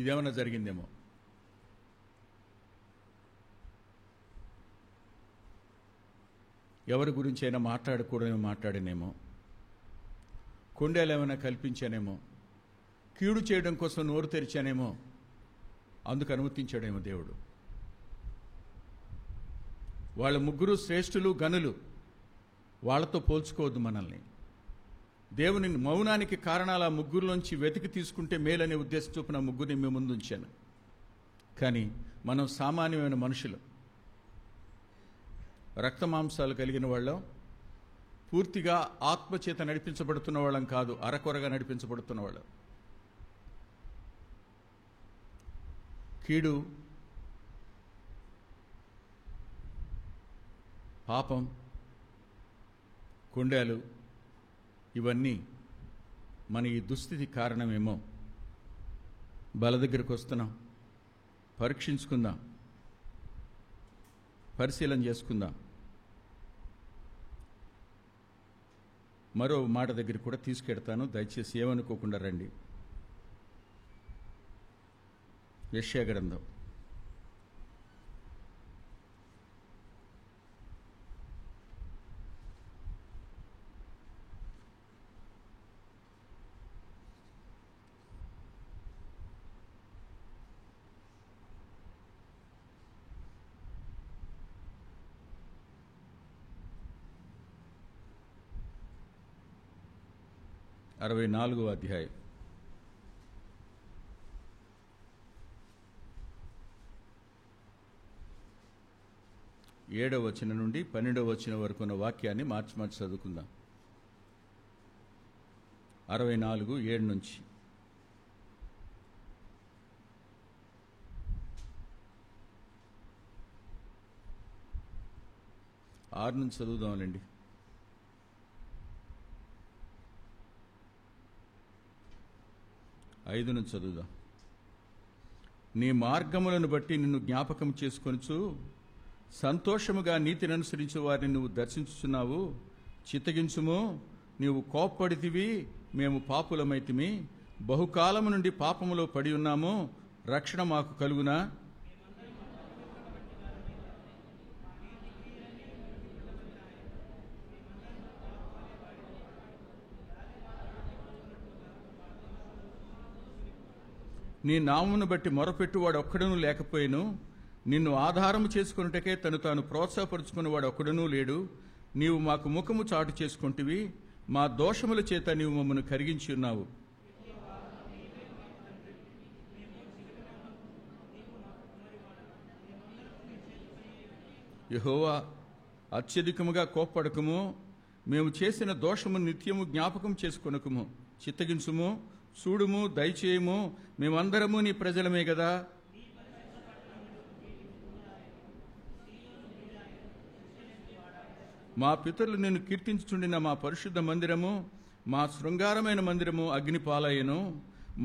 ఇదేమన్నా జరిగిందేమో? ఎవరి గురించి అయినా మాట్లాడకూడదేమో మాట్లాడినేమో, కొండేలేమైనా కల్పించానేమో, కీడు చేయడం కోసం నోరు తెరిచానేమో, అందుకు అనుమతించాడేమో దేవుడు. వాళ్ళ ముగ్గురు శ్రేష్ఠులు, గనులు. వాళ్లతో పోల్చుకోవద్దు మనల్ని. దేవుని మౌనానికి కారణాలు ఆ ముగ్గురులోంచి వెతికి తీసుకుంటే మేలనే ఉద్దేశం చొప్పున ముగ్గురిని మీ ముందు ఉంచాను. కానీ మనం సామాన్యమైన మనుషులు, రక్తమాంసాలు కలిగిన వాళ్ళం, పూర్తిగా ఆత్మచేత నడిపించబడుతున్న వాళ్ళం కాదు, అరకొరగా నడిపించబడుతున్న వాళ్ళం. కీడు, పాపం, కుండేలు ఇవన్నీ మన ఈ దుస్థితి కారణమేమో. బల దగ్గరకు వస్తున్నాం, పరీక్షించుకుందాం, పరిశీలన చేసుకుందాం. మరో మాట దగ్గర కూడా తీసుకెడతాను, దయచేసి ఏమనుకోకుండా రండి. యెషయా గ్రంథం 64వ అధ్యాయం 7వ వచనం నుండి 12వ వచనం వరకు ఉన్న వాక్యాన్ని మార్చి చదువుకుందాం. 64:7 నుంచి. ఆరు నుంచి చదువుదాంలేండి. ఐదు నుంచి చదువుదాం. నీ మార్గములను బట్టి నిన్ను జ్ఞాపకం చేసుకొనుచు సంతోషముగా నీతిని అనుసరించే వారిని నువ్వు దర్శించుచున్నావు. చిత్తగించుము, నీవు కోప్పడితివి, మేము పాపులమైతిమి, బహుకాలము నుండి పాపములో పడి ఉన్నాము, రక్షణ మాకు కలుగునా? నీ నామమును బట్టి మొరపెట్టువాడు ఒక్కడనూ లేకపోయేను, నిన్ను ఆధారము చేసుకున్నటకే తను తాను ప్రోత్సాహపరుచుకున్నవాడు ఒక్కడనూ లేడు. నీవు మాకు ముఖము చాటు చేసుకొంటివి, మా దోషముల చేత నీవు మమ్మను కరిగించి ఉన్నావు. యెహోవా, అత్యధికముగా కోప్పడకము, మేము చేసిన దోషము నిత్యము జ్ఞాపకం చేసుకొనకము. చిత్తగించుము, చూడుము, దయచేయము, మేమందరము నీ ప్రజలమే గదా. మా పితరులు నిన్ను కీర్తించుచుండిన మా పరిశుద్ధ మందిరము, మా శృంగారమైన మందిరము అగ్నిపాలయ్యను.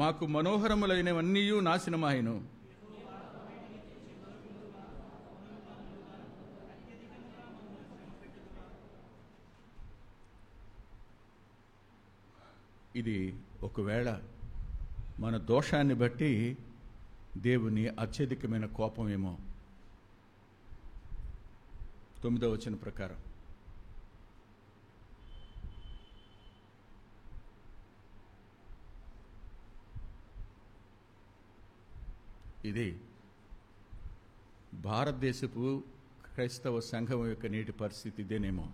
మాకు మనోహరములైనవన్నీ నాశనమాయను. ఇది ఒకవేళ మన దోషాన్ని బట్టి దేవుని అత్యధికమైన కోపమేమో. 9వ వచనం ప్రకారం ఇది భారతదేశపు క్రైస్తవ సంఘం యొక్క నేటి పరిస్థితి ఇదేనేమో.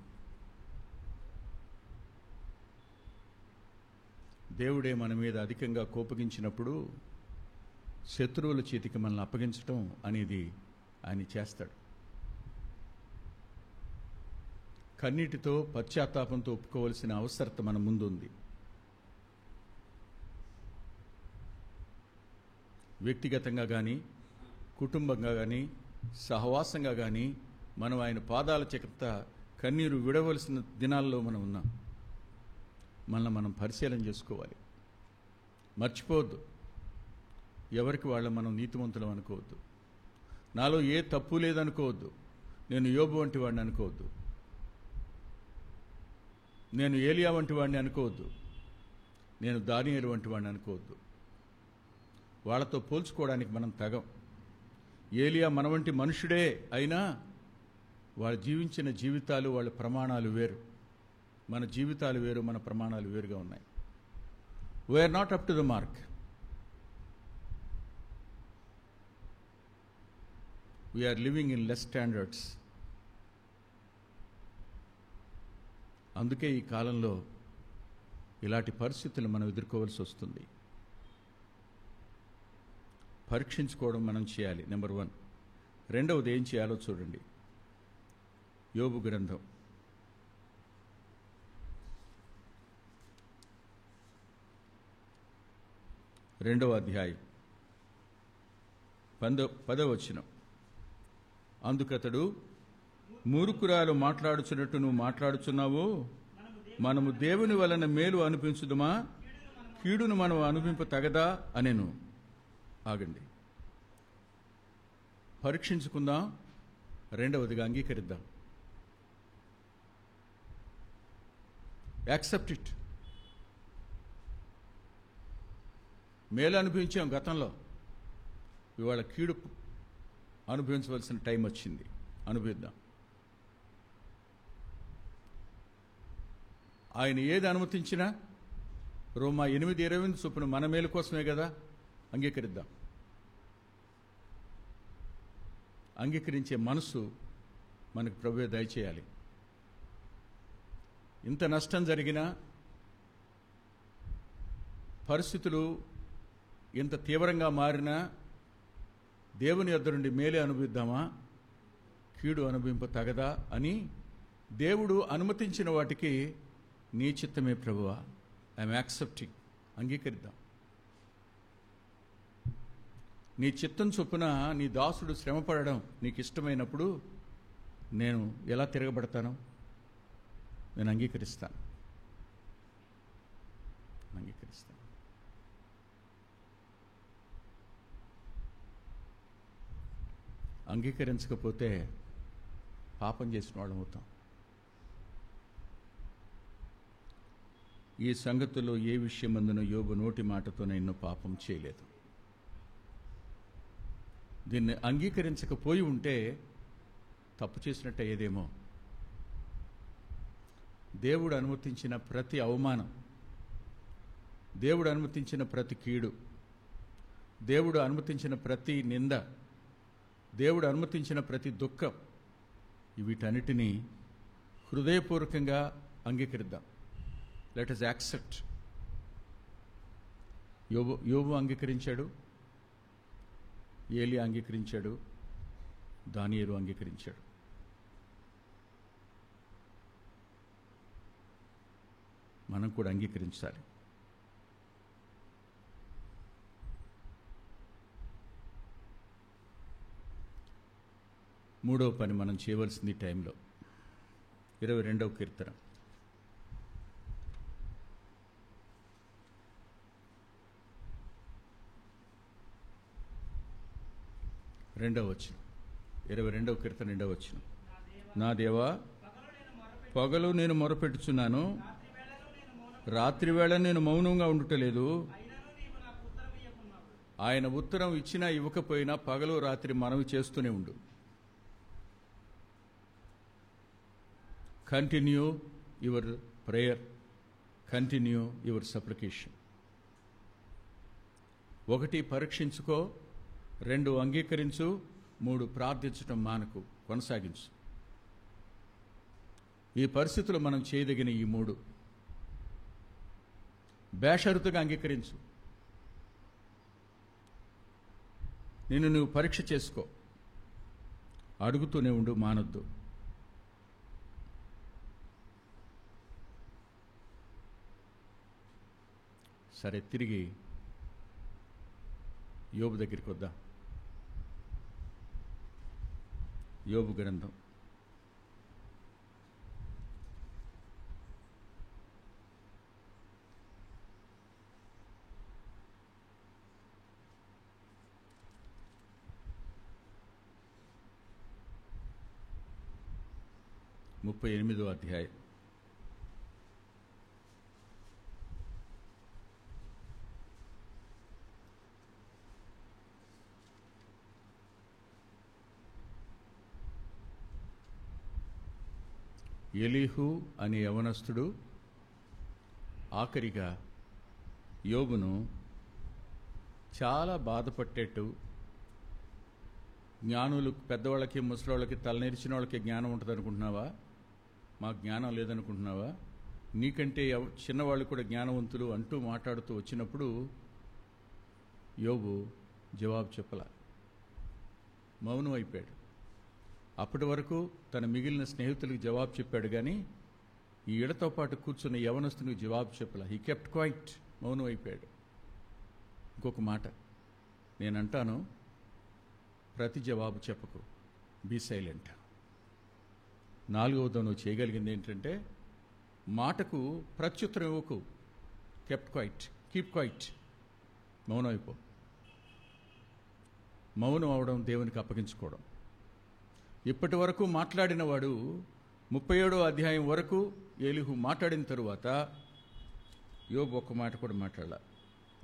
దేవుడే మన మీద అధికంగా కోపగించినప్పుడు శత్రువుల చేతికి మనల్ని అప్పగించటం అనేది ఆయన చేస్తాడు. కన్నీటితో పశ్చాత్తాపంతో ఒప్పుకోవలసిన అవసరత మన ముందుంది. వ్యక్తిగతంగా కానీ, కుటుంబంగా కానీ, సహవాసంగా కానీ మనం ఆయన పాదాల చెత్త కన్నీరు విడవలసిన దినాల్లో మనం ఉన్నాం. మనల్ని మనం పరిశీలన చేసుకోవాలి. మర్చిపోవద్దు, ఎవరికి వాళ్ళ మనం నీతిమంతులం అనుకోవద్దు. నాలో ఏ తప్పు లేదనుకోవద్దు. నేను యోబు వంటి వాడిని అనుకోవద్దు. నేను ఏలియా వంటి వాడిని అనుకోవద్దు. నేను దానియేలు వంటి వాడిని అనుకోవద్దు. వాళ్ళతో పోల్చుకోవడానికి మనం తగం. ఏలియా మన వంటి మనుషుడే అయినా వాళ్ళు జీవించిన జీవితాలు, వాళ్ళ ప్రమాణాలు వేరు. మన జీవితాలు వేరు, మన ప్రమాణాలు వేరుగా ఉన్నాయి. We're not up to the mark. We're living in less standards. అందుకే ఈ కాలంలో ఇలాంటి పరిస్థితులు మనం ఎదుర్కోవాల్సి వస్తుంది. పరీక్షించుకోవడం మనం చేయాలి, నెంబర్ 1. రెండవది ఏం చేయాలో చూడండి. యోబు గ్రంథం 2వ అధ్యాయం 10వ వచనం. అందుకతడు, మూర్ఖురాలు మాట్లాడుచున్నట్టు నువ్వు మాట్లాడుచున్నావు. మనము దేవుని వలన మేలు అనిపించుదుమా, కీడును మనం అనిపింప తగదా అనెను. ఆగండి, పరీక్షించుకుందాం. రెండవదిగా అంగీకరిద్దాం. Accept it. మేలు అనిపించాం గతంలో, ఇవాళ కీడు అనుభవించవలసిన టైం వచ్చింది. అనుభవిద్దాం. ఆయన ఏది అనుమతించినా రోమా 8:20 చొప్పున మన మేలు కోసమే కదా. అంగీకరిద్దాం. అంగీకరించే మనసు మనకు ప్రభువే దయచేయాలి. ఇంత నష్టం జరిగినా, పరిస్థితులు ఎంత తీవ్రంగా మారినా దేవుని యొద్ద నుండి మేలే అనుభవిద్దామా, కీడు అనుభవింప తగదా అని దేవుడు అనుమతించిన వాటికి నీ చిత్తమే ప్రభువా, ఐఎమ్ యాక్సెప్టింగ్. అంగీకరిద్దాం. నీ చిత్తం చొప్పున నీ దాసుడు శ్రమపడడం నీకు ఇష్టమైనప్పుడు నేను ఎలా తిరగబడతాను? నేను అంగీకరిస్తాను. అంగీకరించకపోతే పాపం చేసిన వాళ్ళం అవుతాం. ఈ సంగతుల్లో ఏ విషయమందున యోబు నోటి మాటతో ఎన్నో పాపం చేయలేదు. దీన్ని అంగీకరించకపోయి ఉంటే తప్పు చేసినట్టు అయ్యేదేమో. దేవుడు అనుమతించిన ప్రతి అవమానం, దేవుడు అనుమతించిన ప్రతి కీడు, దేవుడు అనుమతించిన ప్రతి నింద, దేవుడు అనుమతించిన ప్రతి దుఃఖం, వీటన్నిటినీ హృదయపూర్వకంగా అంగీకరిద్దాం. Let us accept. యోబు అంగీకరించాడు, ఏలియా అంగీకరించాడు, దానియేలు అంగీకరించాడు. మనం కూడా అంగీకరించాలి. మూడవ పని మనం చేయవలసింది టైంలో 22వ కీర్తన 2వ వచనం. 22వ కీర్తన 2వ వచనం. నా దేవా, పగలు నేను మొరపెట్టుచున్నాను, రాత్రి వేళ నేను మౌనంగా ఉండటలేదు. ఆయన ఉత్తరం ఇచ్చినా ఇవ్వకపోయినా పగలు రాత్రి మనవి చేస్తూనే ఉండు. Continue your prayer, continue your supplication. 1 పరీక్షించుకో, 2 అంగీకరించు, 3 ప్రార్థించటం మానకు, కొనసాగించు. ఈ పరిస్థితులు మనం చేయదగిన ఈ 3. బేషరతుగా అంగీకరించు. నిన్ను నువ్వు పరీక్ష చేసుకో, అడుగుతూనే ఉండు, మానొద్దు. సరే, తిరిగి యోబు దగ్గరికి వద్దాం. యోబు గ్రంథం 38వ అధ్యాయం. ఎలీహు అనే యవనస్తుడు ఆఖరిగా యోబును చాలా బాధపట్టేట్టు, జ్ఞానులు పెద్దవాళ్ళకి ముసలోళ్ళకి తలనేర్చిన వాళ్ళకి జ్ఞానం ఉంటుంది అనుకుంటున్నావా? మా జ్ఞానం లేదనుకుంటున్నావా? నీకంటే చిన్నవాళ్ళు కూడా జ్ఞానవంతులు అంటూ మాట్లాడుతూ వచ్చినప్పుడు యోబు జవాబు చెప్పల, మౌనం అయిపోయాడు. అప్పటి వరకు తన మిగిలిన స్నేహితులకు జవాబు చెప్పాడు, కానీ ఈ ఈడతో పాటు కూర్చున్న యవనస్తునికి జవాబు చెప్పల. హీ కెప్ట్ క్వైట్, మౌనం అయిపోయాడు. ఇంకొక మాట నేనంటాను, ప్రతి జవాబు చెప్పకు, బీ సైలెంట్. 4వది నువ్వు చేయగలిగింది ఏంటంటే మాటకు ప్రత్యుత్తరం ఇవ్వకు. కెప్ట్ క్వైట్, కీప్ క్వైట్, మౌనం అయిపో. మౌనం అవడం దేవునికి అప్పగించుకోవడం. ఇప్పటి వరకు మాట్లాడిన వాడు 37వ అధ్యాయం వరకు ఎలీహు మాట్లాడిన తరువాత యోబు ఒక్క మాట కూడా మాట్లాడాల,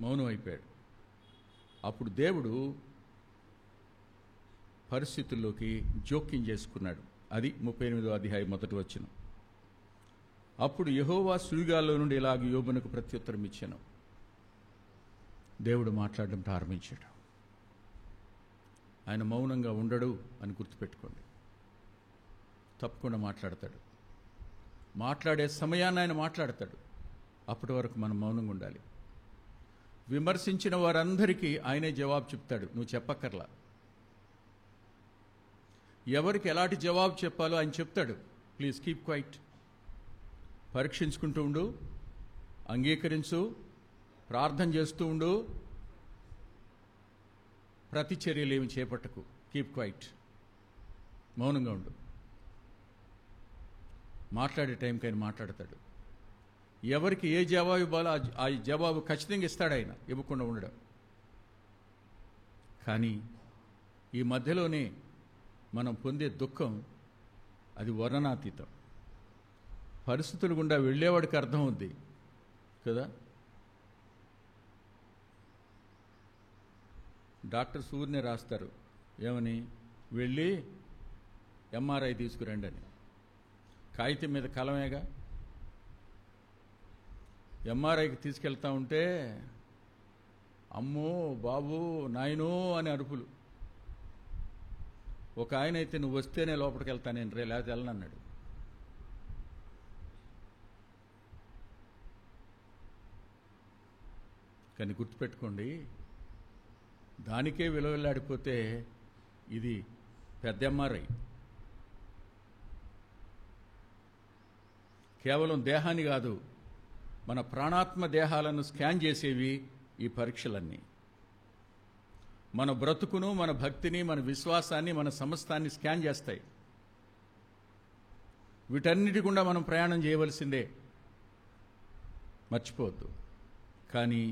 మౌనం అయిపోయాడు. అప్పుడు దేవుడు పరిస్థితుల్లోకి జోక్యం చేసుకున్నాడు. అది 38వ అధ్యాయం మొదటి వచనం. అప్పుడు యెహోవా సుడిగాల్లో నుండి ఇలాగ యోబునకు ప్రత్యుత్తరం ఇచ్చాను. దేవుడు మాట్లాడడం ప్రారంభించాడు. ఆయన మౌనంగా ఉండడు అని గుర్తుపెట్టుకోండి. తప్పకుండా మాట్లాడతాడు. మాట్లాడే సమయాన్ని ఆయన మాట్లాడతాడు. అప్పటి వరకు మనం మౌనంగా ఉండాలి. విమర్శించిన వారందరికీ ఆయనే జవాబు చెప్తాడు, నువ్వు చెప్పక్కర్లా. ఎవరికి ఎలాంటి జవాబు చెప్పాలో ఆయన చెప్తాడు. Please keep quiet. పరీక్షించుకుంటూ ఉండు, అంగీకరించు, ప్రార్థన చేస్తూ ఉండు, ప్రతి చర్యలు ఏమి చేపట్టకు. కీప్ క్వైట్, మౌనంగా ఉండు. మాట్లాడే టైంకి ఆయన మాట్లాడతాడు. ఎవరికి ఏ జవాబు ఇవ్వాలో ఆ జవాబు ఖచ్చితంగా ఇస్తాడు ఆయన, ఇవ్వకుండా ఉండడం. కానీ ఈ మధ్యలోనే మనం పొందే దుఃఖం అది వర్ణనాతీతం. పరిస్థితులు గుండా వెళ్ళేవాడికి అర్థం అవుద్ది కదా. డాక్టర్స్ ఊరినే రాస్తారు, ఏమని, వెళ్ళి ఎంఆర్ఐ తీసుకురండి అని. కాగితం మీద కలమేగా. ఎంఆర్ఐకి తీసుకెళ్తా ఉంటే అమ్మో బాబు నాయనో అని అరుపులు. ఒక ఆయన అయితే నువ్వు వస్తేనే లోపలికి వెళ్తా నేను, లేకపోతే వెళ్ళనన్నాడు. కానీ గుర్తుపెట్టుకోండి, దానికే విలువలాడిపోతే ఇది పెద్ద ఎంఆర్ఐ. కేవలం దేహాన్ని కాదు, మన ప్రాణాత్మ దేహాలను స్కాన్ చేసేవి ఈ పరీక్షలన్నీ. మన బ్రతుకును, మన భక్తిని, మన విశ్వాసాన్ని, మన సమస్తాన్ని స్కాన్ చేస్తాయి. వీటన్నిటి గుండా మనం ప్రయాణం చేయవలసిందే, మర్చిపోవద్దు. కానీ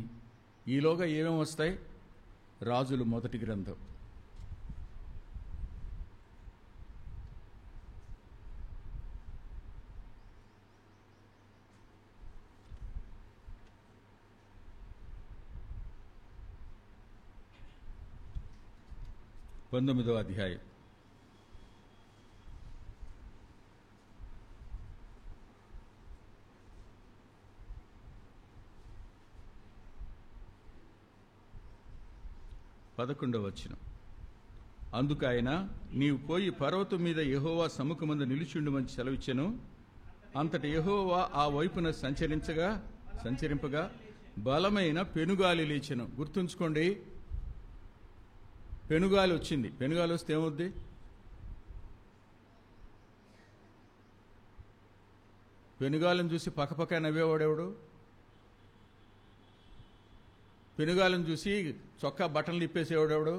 ఈలోగా ఏమేమి వస్తాయి? రాజులు మొదటి గ్రంథం, పంతొమ్మిదవ అధ్యాయం. పదకొండవ వచనం. అందుకు ఆయన, నీవు పోయి పర్వతం మీద యెహోవా సముఖమందు నిలిచిండుమని సెలవిచ్చెను. అంతట యెహోవా ఆ వైపున సంచరింపగా బలమైన పెనుగాలి లేచెను. గుర్తుంచుకోండి, పెనుగాలి వచ్చింది. పెనుగాలి వస్తే ఏమవుద్ది? పెనుగాలిని చూసి పక్కపక్క నవ్వేవాడెవడు? పెనుగాలిని చూసి చొక్కా బట్టలు తిప్పేసేవాడెవడు?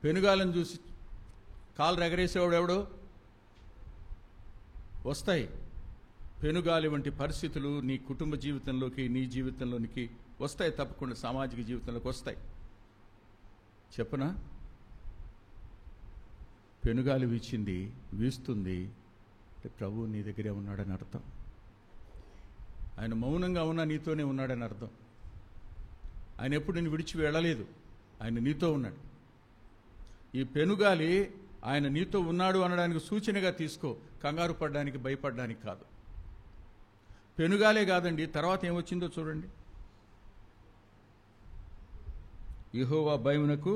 పెనుగాలిని చూసి కాలు ఎగరేసేవాడెవడు? వస్తాయి. పెనుగాలి వంటి పరిస్థితులు నీ కుటుంబ జీవితంలోకి, నీ జీవితంలోనికి వస్తాయి. తప్పకుండా సామాజిక జీవితంలోకి వస్తాయి. చెప్పనా? పెనుగాలి వీస్తుంది అంటే ప్రభువు నీ దగ్గరే ఉన్నాడని అర్థం. ఆయన మౌనంగా ఉన్నా నీతోనే ఉన్నాడని అర్థం. ఆయన ఎప్పుడు నిన్ను విడిచి వెళ్ళలేదు, ఆయన నీతో ఉన్నాడు. ఈ పెనుగాలి ఆయన నీతో ఉన్నాడు అనడానికి సూచనగా తీసుకో, కంగారు పడడానికి, భయపడడానికి కాదు. పెనుగాలే కాదండి, తర్వాత ఏమొచ్చిందో చూడండి. యెహోవా భయమునకు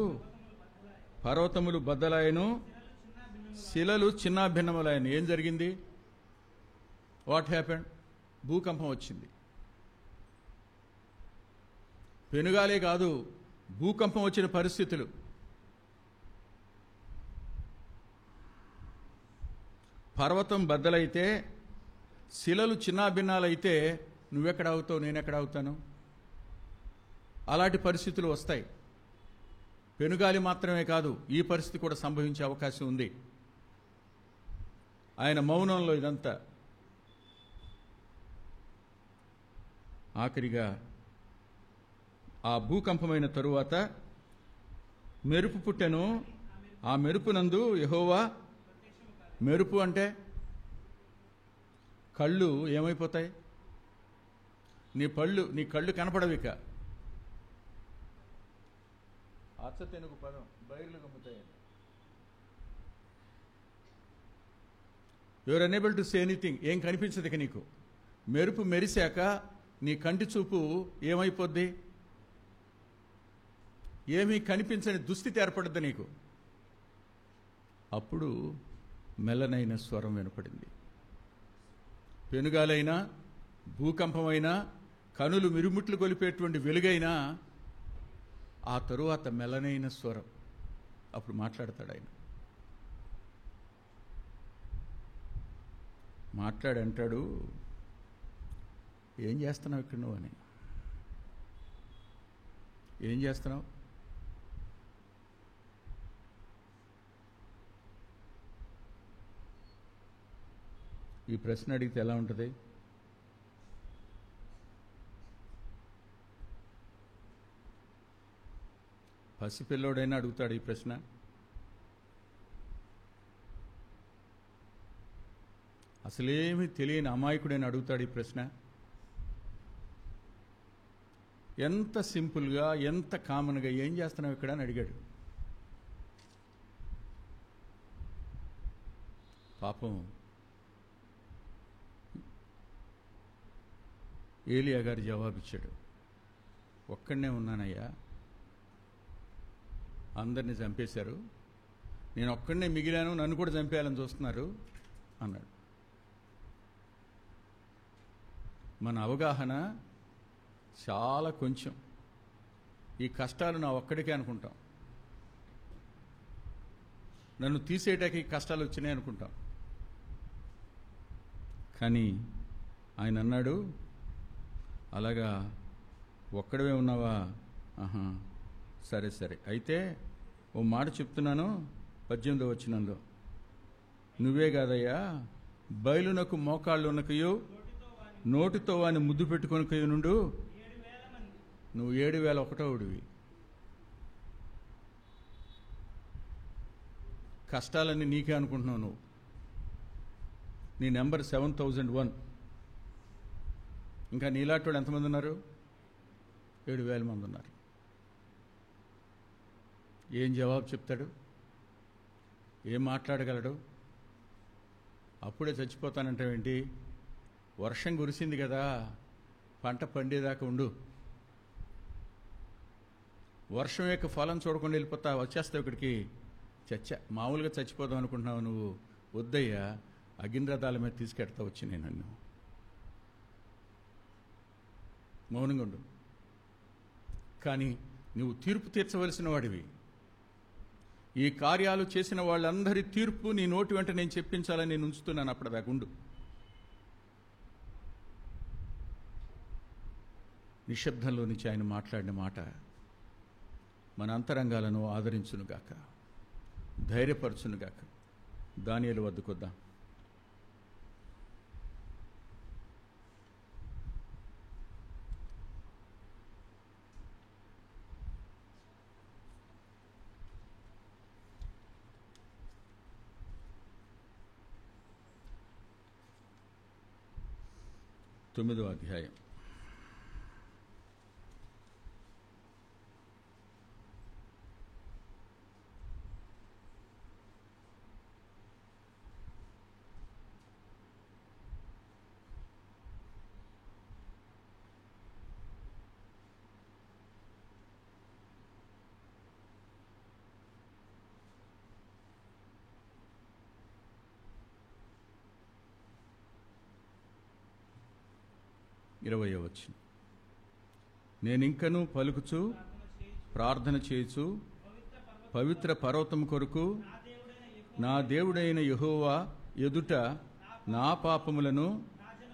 పర్వతములు బద్దలాయను, శిలలు చిన్నాభిన్నములాయను. ఏం జరిగింది? What happened? భూకంపం వచ్చింది. పెనుగాలే కాదు, భూకంపం వచ్చిన పరిస్థితులు. పర్వతం బద్దలైతే, శిలలు చిన్నాభిన్నాలైతే నువ్వెక్కడ అవుతావు, నేనెక్కడ అవుతాను? అలాంటి పరిస్థితులు వస్తాయి. పెనుగాలి మాత్రమే కాదు, ఈ పరిస్థితి కూడా సంభవించే అవకాశం ఉంది. ఆయన మౌనంలో ఇదంతా. ఆఖరిగా ఆ భూకంపమైన తరువాత మెరుపు పుట్టెను. ఆ మెరుపునందు యెహోవా, మెరుపు అంటే కళ్ళు ఏమైపోతాయి? నీ కళ్ళు కనపడవిక. అచ్చతెనుగు పదం బయర్లు గమ్ముతాయి. You're unable to say anything. ఏం కనిపించదు ఇక నీకు. మెరుపు మెరిశాక నీ కంటి చూపు ఏమైపోద్ది? ఏమీ కనిపించని దుస్థితి ఏర్పడుద్ది నీకు. అప్పుడు మెల్లనైన స్వరం వినపడింది. పెనుగాలైనా, భూకంపమైనా, కనులు మిరుముట్లు కొలిపేటువంటి వెలుగైనా, ఆ తరువాత మెల్లనైన స్వరం. అప్పుడు మాట్లాడతాడు ఆయన. మాట్లాడంటాడు, ఏం చేస్తున్నావు ఇక్కడ నువ్వు అని. ఏం చేస్తున్నావు? ఈ ప్రశ్న అడిగితే ఎలా ఉంటుంది? పసిపిల్లోడైనా అడుగుతాడు ఈ ప్రశ్న. అసలేమీ తెలియని అమాయకుడైనా అడుగుతాడు ఈ ప్రశ్న. ఎంత సింపుల్గా, ఎంత కామన్గా, ఏం చేస్తున్నావు ఇక్కడ అని అడిగాడు. పాపం ఏలియా గారు జవాబిచ్చాడు, ఒక్కడనే ఉన్నానయ్యా, అందరినీ చంపేశారు, నేను ఒక్కడనే మిగిలాను, నన్ను కూడా చంపేయాలని చూస్తున్నారు అన్నాడు. మన అవగాహన చాలా కొంచెం. ఈ కష్టాలు నా ఒక్కడికే అనుకుంటాం, నన్ను తీసేయటానికి ఈ కష్టాలు వచ్చినాయి అనుకుంటాం. కానీ ఆయన అన్నాడు, అలాగా ఒక్కడవే ఉన్నావా? ఆహా, సరే సరే, అయితే ఓ మాట చెప్తున్నాను. 18వ వచనంలో, నువ్వే కాదయ్యా, బయలునకు మోకాళ్ళు ఉన్నకయో నోటితో వాని ముద్దు పెట్టుకొనకయో నుండు నువ్వు 7,001 కష్టాలన్నీ నీకే అనుకుంటున్నావు నువ్వు. నీ నెంబర్ 7001. ఇంకా నీలాంటి వాళ్ళు ఎంతమంది ఉన్నారు? 7,000 మంది ఉన్నారు. ఏం జవాబు చెప్తాడు? ఏం మాట్లాడగలడు? అప్పుడే చచ్చిపోతానంటావేంటి? వర్షం కురిసింది కదా, పంట పండేదాకా ఉండు. వర్షం యొక్క ఫలం చూడకుండా వెళ్ళిపోతా వచ్చేస్తావు ఇక్కడికి. మామూలుగా చచ్చిపోదాం అనుకుంటున్నావు నువ్వు. వద్దయ్యా, అగ్నిరథాల మీద తీసుకెడతా వచ్చి నేను నన్ను. మౌనంగా ఉండు. కానీ నువ్వు తీర్పు తీర్చవలసిన వాడివి. ఈ కార్యాలు చేసిన వాళ్ళందరి తీర్పు నీ నోటి వెంట నేను చెప్పించాలని నేను ఉంచుతున్నాను. అప్పటిదాకా ఉండు. నిశ్శబ్దంలో నుంచి ఆయన మాట్లాడిన మాట మన అంతరంగాలను ఆదరించునుగాక, ధైర్యపరచునుగాక. దానియేలు వద్దకొద్దాం. తొమ్మిదవ అధ్యాయం. ఇరవై వచనం. నేనింకను పలుకుచు ప్రార్థన చేయుచు పవిత్ర పర్వతం కొరకు నా దేవుడైన యెహోవా ఎదుట నా పాపములను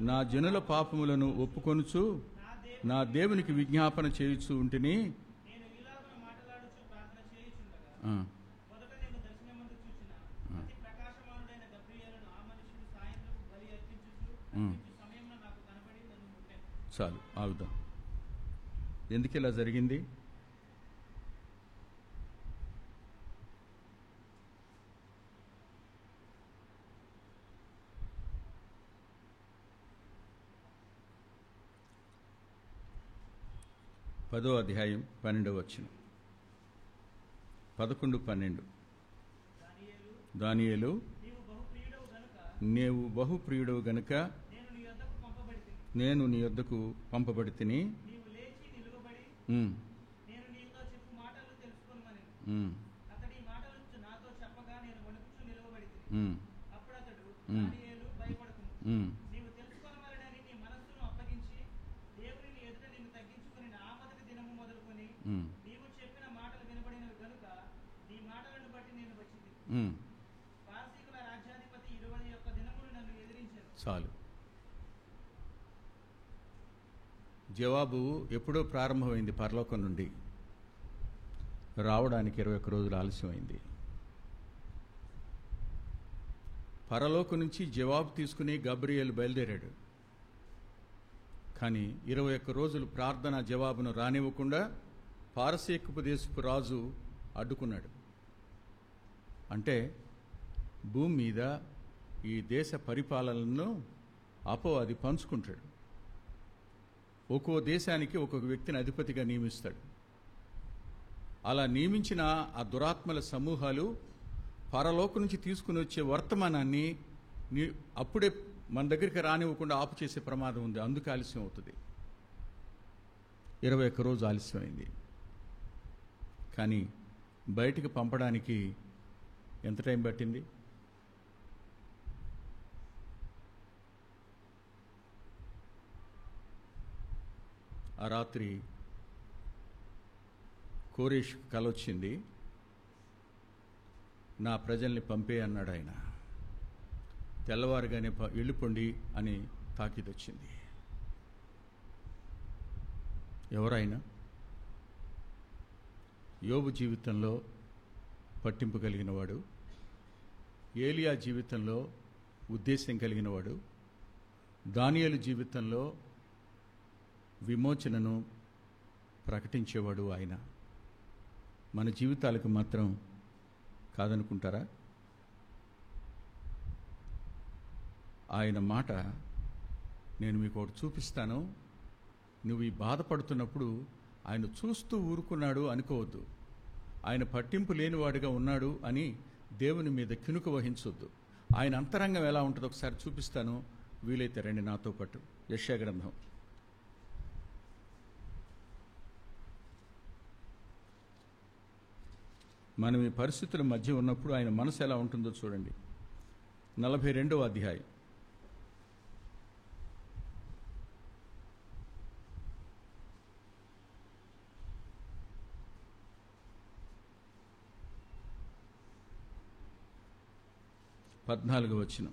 నా జనుల పాపములను ఒప్పుకొనుచు నా దేవునికి విజ్ఞాపన చేయుచు ఉంటిని. చాలు, ఆగుదాం. ఎందుకు ఇలా జరిగింది? పదో అధ్యాయం 12వ వచనం. 11, 12. దానియేలు, నీవు బహుప్రియుడవు గనుక నేను నీ యొద్దకు పంపబడితిని. చాలు. జవాబు ఎప్పుడో ప్రారంభమైంది. పరలోకం నుండి రావడానికి 21 రోజులు ఆలస్యమైంది. పరలోకం నుంచి జవాబు తీసుకుని గబ్రియేలు బయలుదేరాడు. కానీ 21 రోజులు ప్రార్థన జవాబును రానివ్వకుండా పారసీకపు దేశపు రాజు అడ్డుకున్నాడు. అంటే భూమి మీద ఈ దేశ పరిపాలనను అపవాది పంచుకుంటాడు. ఒక్కో దేశానికి ఒక్కొక్క వ్యక్తిని అధిపతిగా నియమిస్తాడు. అలా నియమించిన ఆ దురాత్మల సమూహాలు పరలోకం నుంచి తీసుకుని వచ్చే వర్తమానాన్ని అప్పుడే మన దగ్గరికి రానివ్వకుండా ఆపు చేసే ప్రమాదం ఉంది. అందుకు ఆలస్యం అవుతుంది. 21 రోజు ఆలస్యమైంది. కానీ బయటికి పంపడానికి ఎంత టైం పట్టింది? ఆ రాత్రి కోరేష్ కల వచ్చింది. నా ప్రజల్ని పంపే అన్నాడు ఆయన. తెల్లవారుగానే వెళ్ళిపోండి అని తాకీదు వచ్చింది. ఎవరైనా యోబు జీవితంలో పట్టింపు కలిగినవాడు, ఏలియా జీవితంలో ఉద్దేశం కలిగినవాడు, దానియేలు జీవితంలో విమోచనను ప్రకటించేవాడు ఆయన. మన జీవితాలకు మాత్రం కాదనుకుంటారా? ఆయన మాట నేను మీకు ఒకటి చూపిస్తాను. నువ్వు ఈ బాధపడుతున్నప్పుడు ఆయన చూస్తూ ఊరుకున్నాడు అనుకోవద్దు. ఆయన పట్టింపు లేనివాడిగా ఉన్నాడు అని దేవుని మీద కినుక వహించొద్దు. ఆయన అంతరంగం ఎలా ఉంటుందో ఒకసారి చూపిస్తాను. వీలైతే రండి నాతో పాటు. యెషయా గ్రంథం మనం ఈ పరిస్థితుల మధ్య ఉన్నప్పుడు ఆయన మనసు ఎలా ఉంటుందో చూడండి. 42వ అధ్యాయం. వచనం.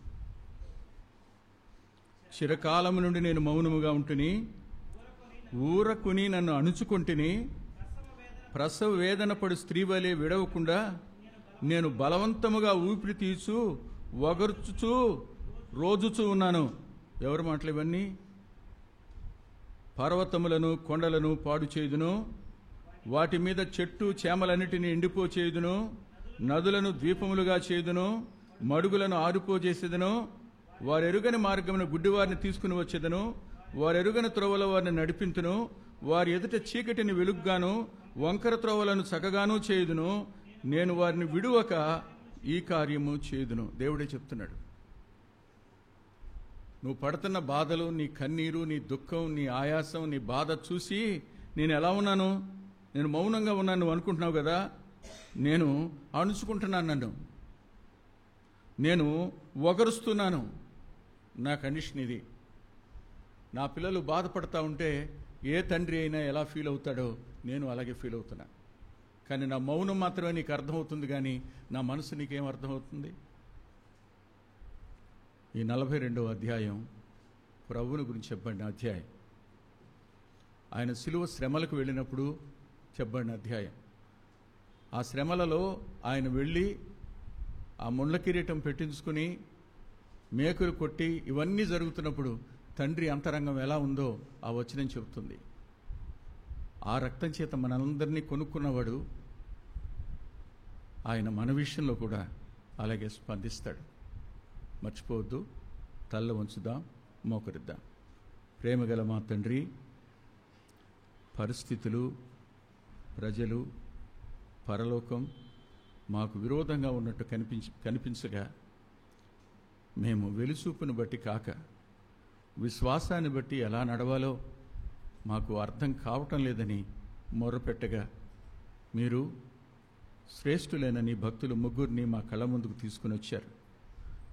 చిరకాలము నుండి నేను మౌనముగా ఉంటుని, ఊరకుని నన్ను అణుచుకొంటిని. ప్రసవ వేదన పడు స్త్రీ వలె విడవకుండా నేను బలవంతముగా ఊపిరి తీసు వగర్చుచూ రోజుచూ ఉన్నాను. ఎవరు మాటలు ఇవన్నీ? పర్వతములను కొండలను పాడు చేయుదును, వాటి మీద చెట్టు చేమలన్నిటినీ ఎండిపోచేయుదును, నదులను ద్వీపములుగా చేయుదును, మడుగులను ఆరిపోజేసేదను. వారెరుగని మార్గమును గుడ్డివారిని తీసుకుని వచ్చేదను, వారెరుగని త్రోవల వారిని నడిపింతును. వారి ఎదుట చీకటిని వెలుగ్గాను, వంకర త్రోవలను చక్కగాను చేయుదును. నేను వారిని విడువక ఈ కార్యము చేయుదును. దేవుడే చెప్తున్నాడు. నువ్వు పడుతున్న బాధలు, నీ కన్నీరు, నీ దుఃఖం, నీ ఆయాసం, నీ బాధ చూసి నేను ఎలా ఉన్నాను? నేను మౌనంగా ఉన్నాను నువ్వు అనుకుంటున్నావు కదా. నేను అణుచుకుంటున్నాను, నన్ను నేను ఒగరుస్తున్నాను. నా కండిషన్ ఇది. నా పిల్లలు బాధపడతా ఉంటే ఏ తండ్రి అయినా ఎలా ఫీల్ అవుతాడో నేను అలాగే ఫీల్ అవుతున్నా. కానీ నా మౌనం మాత్రమే నీకు అర్థమవుతుంది, కానీ నా మనసు నీకేం అర్థమవుతుంది? ఈ 42వ అధ్యాయం ప్రభువుని గురించి చెప్పబడిన అధ్యాయం. ఆయన శిలువ శ్రమలకు వెళ్ళినప్పుడు చెప్పబడిన అధ్యాయం. ఆ శ్రమలలో ఆయన వెళ్ళి ఆ ముళ్ళ కిరీటం పెట్టించుకుని మేకులు కొట్టి ఇవన్నీ జరుగుతున్నప్పుడు తండ్రి అంతరంగం ఎలా ఉందో ఆ వచనం చెబుతుంది. ఆ రక్తం చేత మనందరినీ కొనుక్కున్నవాడు ఆయన మన విషయంలో కూడా అలాగే స్పందిస్తాడు. మర్చిపోవద్దు. తల్ల వంచుదాం, మోకరిద్దాం. ప్రేమగల మా తండ్రి, పరిస్థితులు, ప్రజలు, పరలోకం మాకు విరోధంగా ఉన్నట్టు కనిపించగా మేము వెలుసూపును బట్టి కాక విశ్వాసాన్ని బట్టి ఎలా నడవాలో మాకు అర్థం కావటం లేదని మొర్రపెట్టగా మీరు శ్రేష్ఠులైన నీ భక్తులు ముగ్గురిని మా కళ్ళ ముందుకు తీసుకుని వచ్చారు.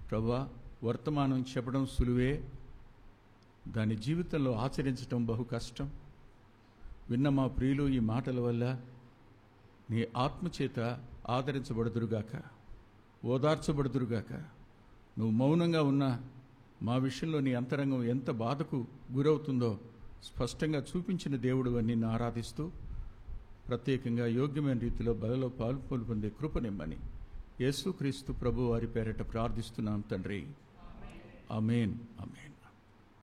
ప్రభువా, వర్తమానం చెప్పడం సులువే, దాని జీవితంలో ఆచరించడం బహు కష్టం. విన్న మా ప్రియులు ఈ మాటల వల్ల నీ ఆత్మచేత ఆదరించబడుదురుగాక, ఓదార్చబడుదురుగాక. నువ్వు మౌనంగా ఉన్నా మా విషయంలో నీ అంతరంగం ఎంత బాధకు గురవుతుందో స్పష్టంగా చూపించిన దేవుడు అని నిన్ను ఆరాధిస్తూ, ప్రత్యేకంగా యోగ్యమైన రీతిలో బలలో పాలు పొందే కృపనిమ్మని యేసుక్రీస్తు ప్రభు వారి పేరిట ప్రార్థిస్తున్నాం తండ్రి. ఆమేన్, ఆమేన్.